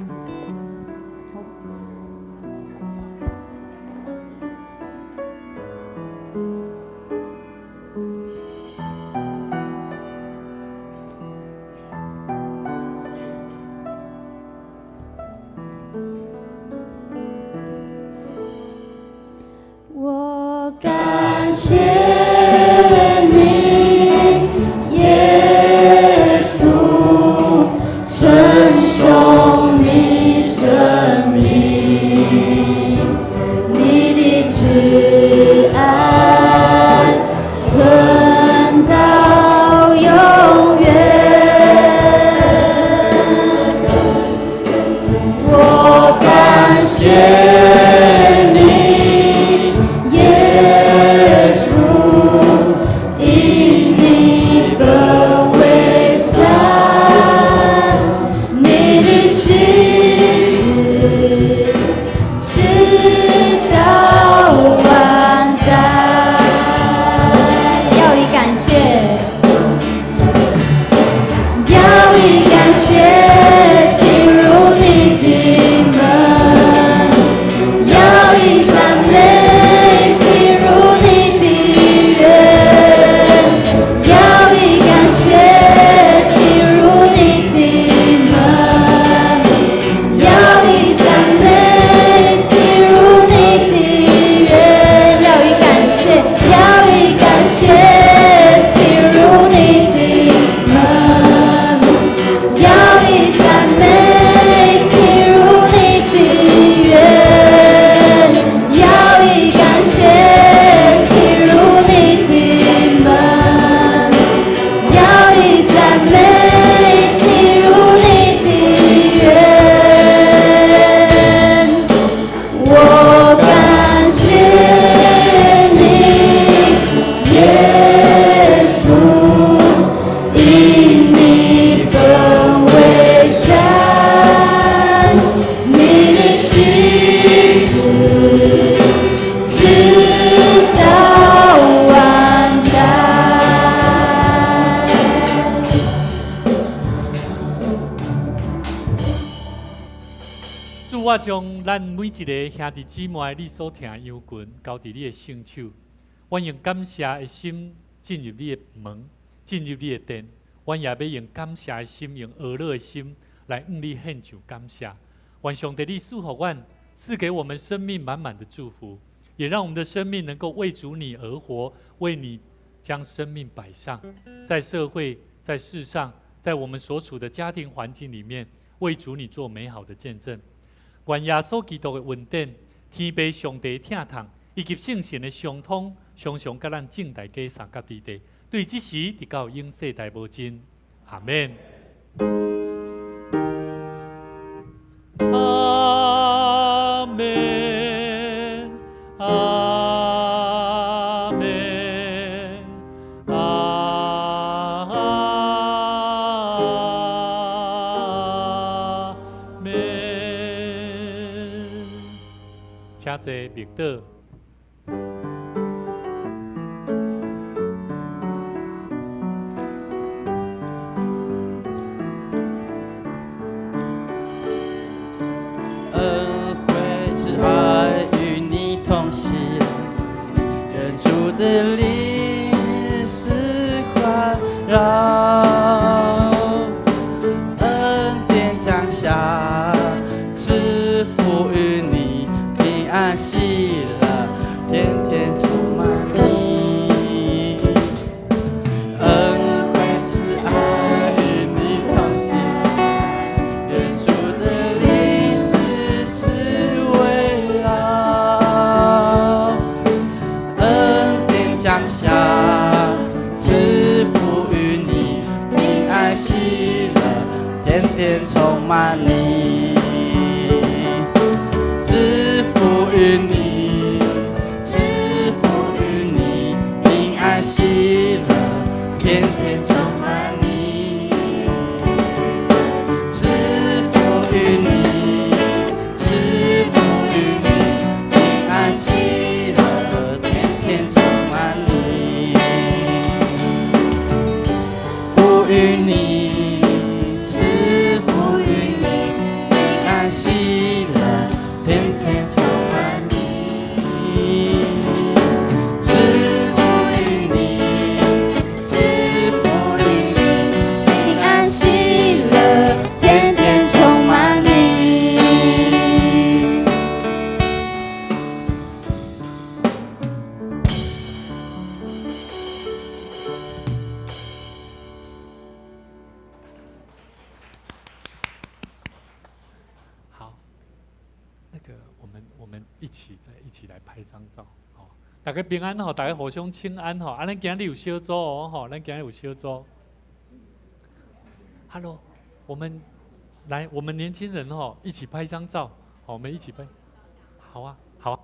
我感谢你，耶稣，承受你生命，你的慈爱存到永远。我感谢你，耶稣。主，我将咱每一个兄弟姊妹你所听的羊群交伫你的圣手，我用感谢的心进入你的门，进入你的殿。我也要用感谢的心，用喜乐的心来向你献上感谢。愿上帝你赐福阮，赐给我们生命满满的祝福，也让我们的生命能够为主你而活，为你将生命摆上，在社会、在世上，在我们所处的家庭环境里面，为主你做美好的见证。愿耶稣基督的恩典、天父上帝的疼痛，以及圣神的相通，常常甲咱正大家三甲地地，对这时直到永世代无尽。阿门。阿门。阿门。阿门。请坐，默祷。恩惠之爱与你同行，愿主的灵使环绕，恩典降下，赐福于你，平安喜乐，天天充满你。恩惠慈爱与你同行，愿主的灵围绕，恩典降下，赐福于你，平安喜乐，天天充满你。赐福于你，赐福于你，平安喜乐，天天充满你。赐福于你，赐福于你，平安喜乐，天天充满你。福于你，赐福于你，平安喜乐，天天充满你。赐福于你，赐福于你，平安喜乐，天天充满你。好，那个我们一起来拍张照，好，大家平安吼，大家互相请安吼，啊，咱今日有小组哦吼，咱今日有小组。Hello， 我们来，我们年轻人吼一起拍张照，好，我们一起拍，好啊，好啊。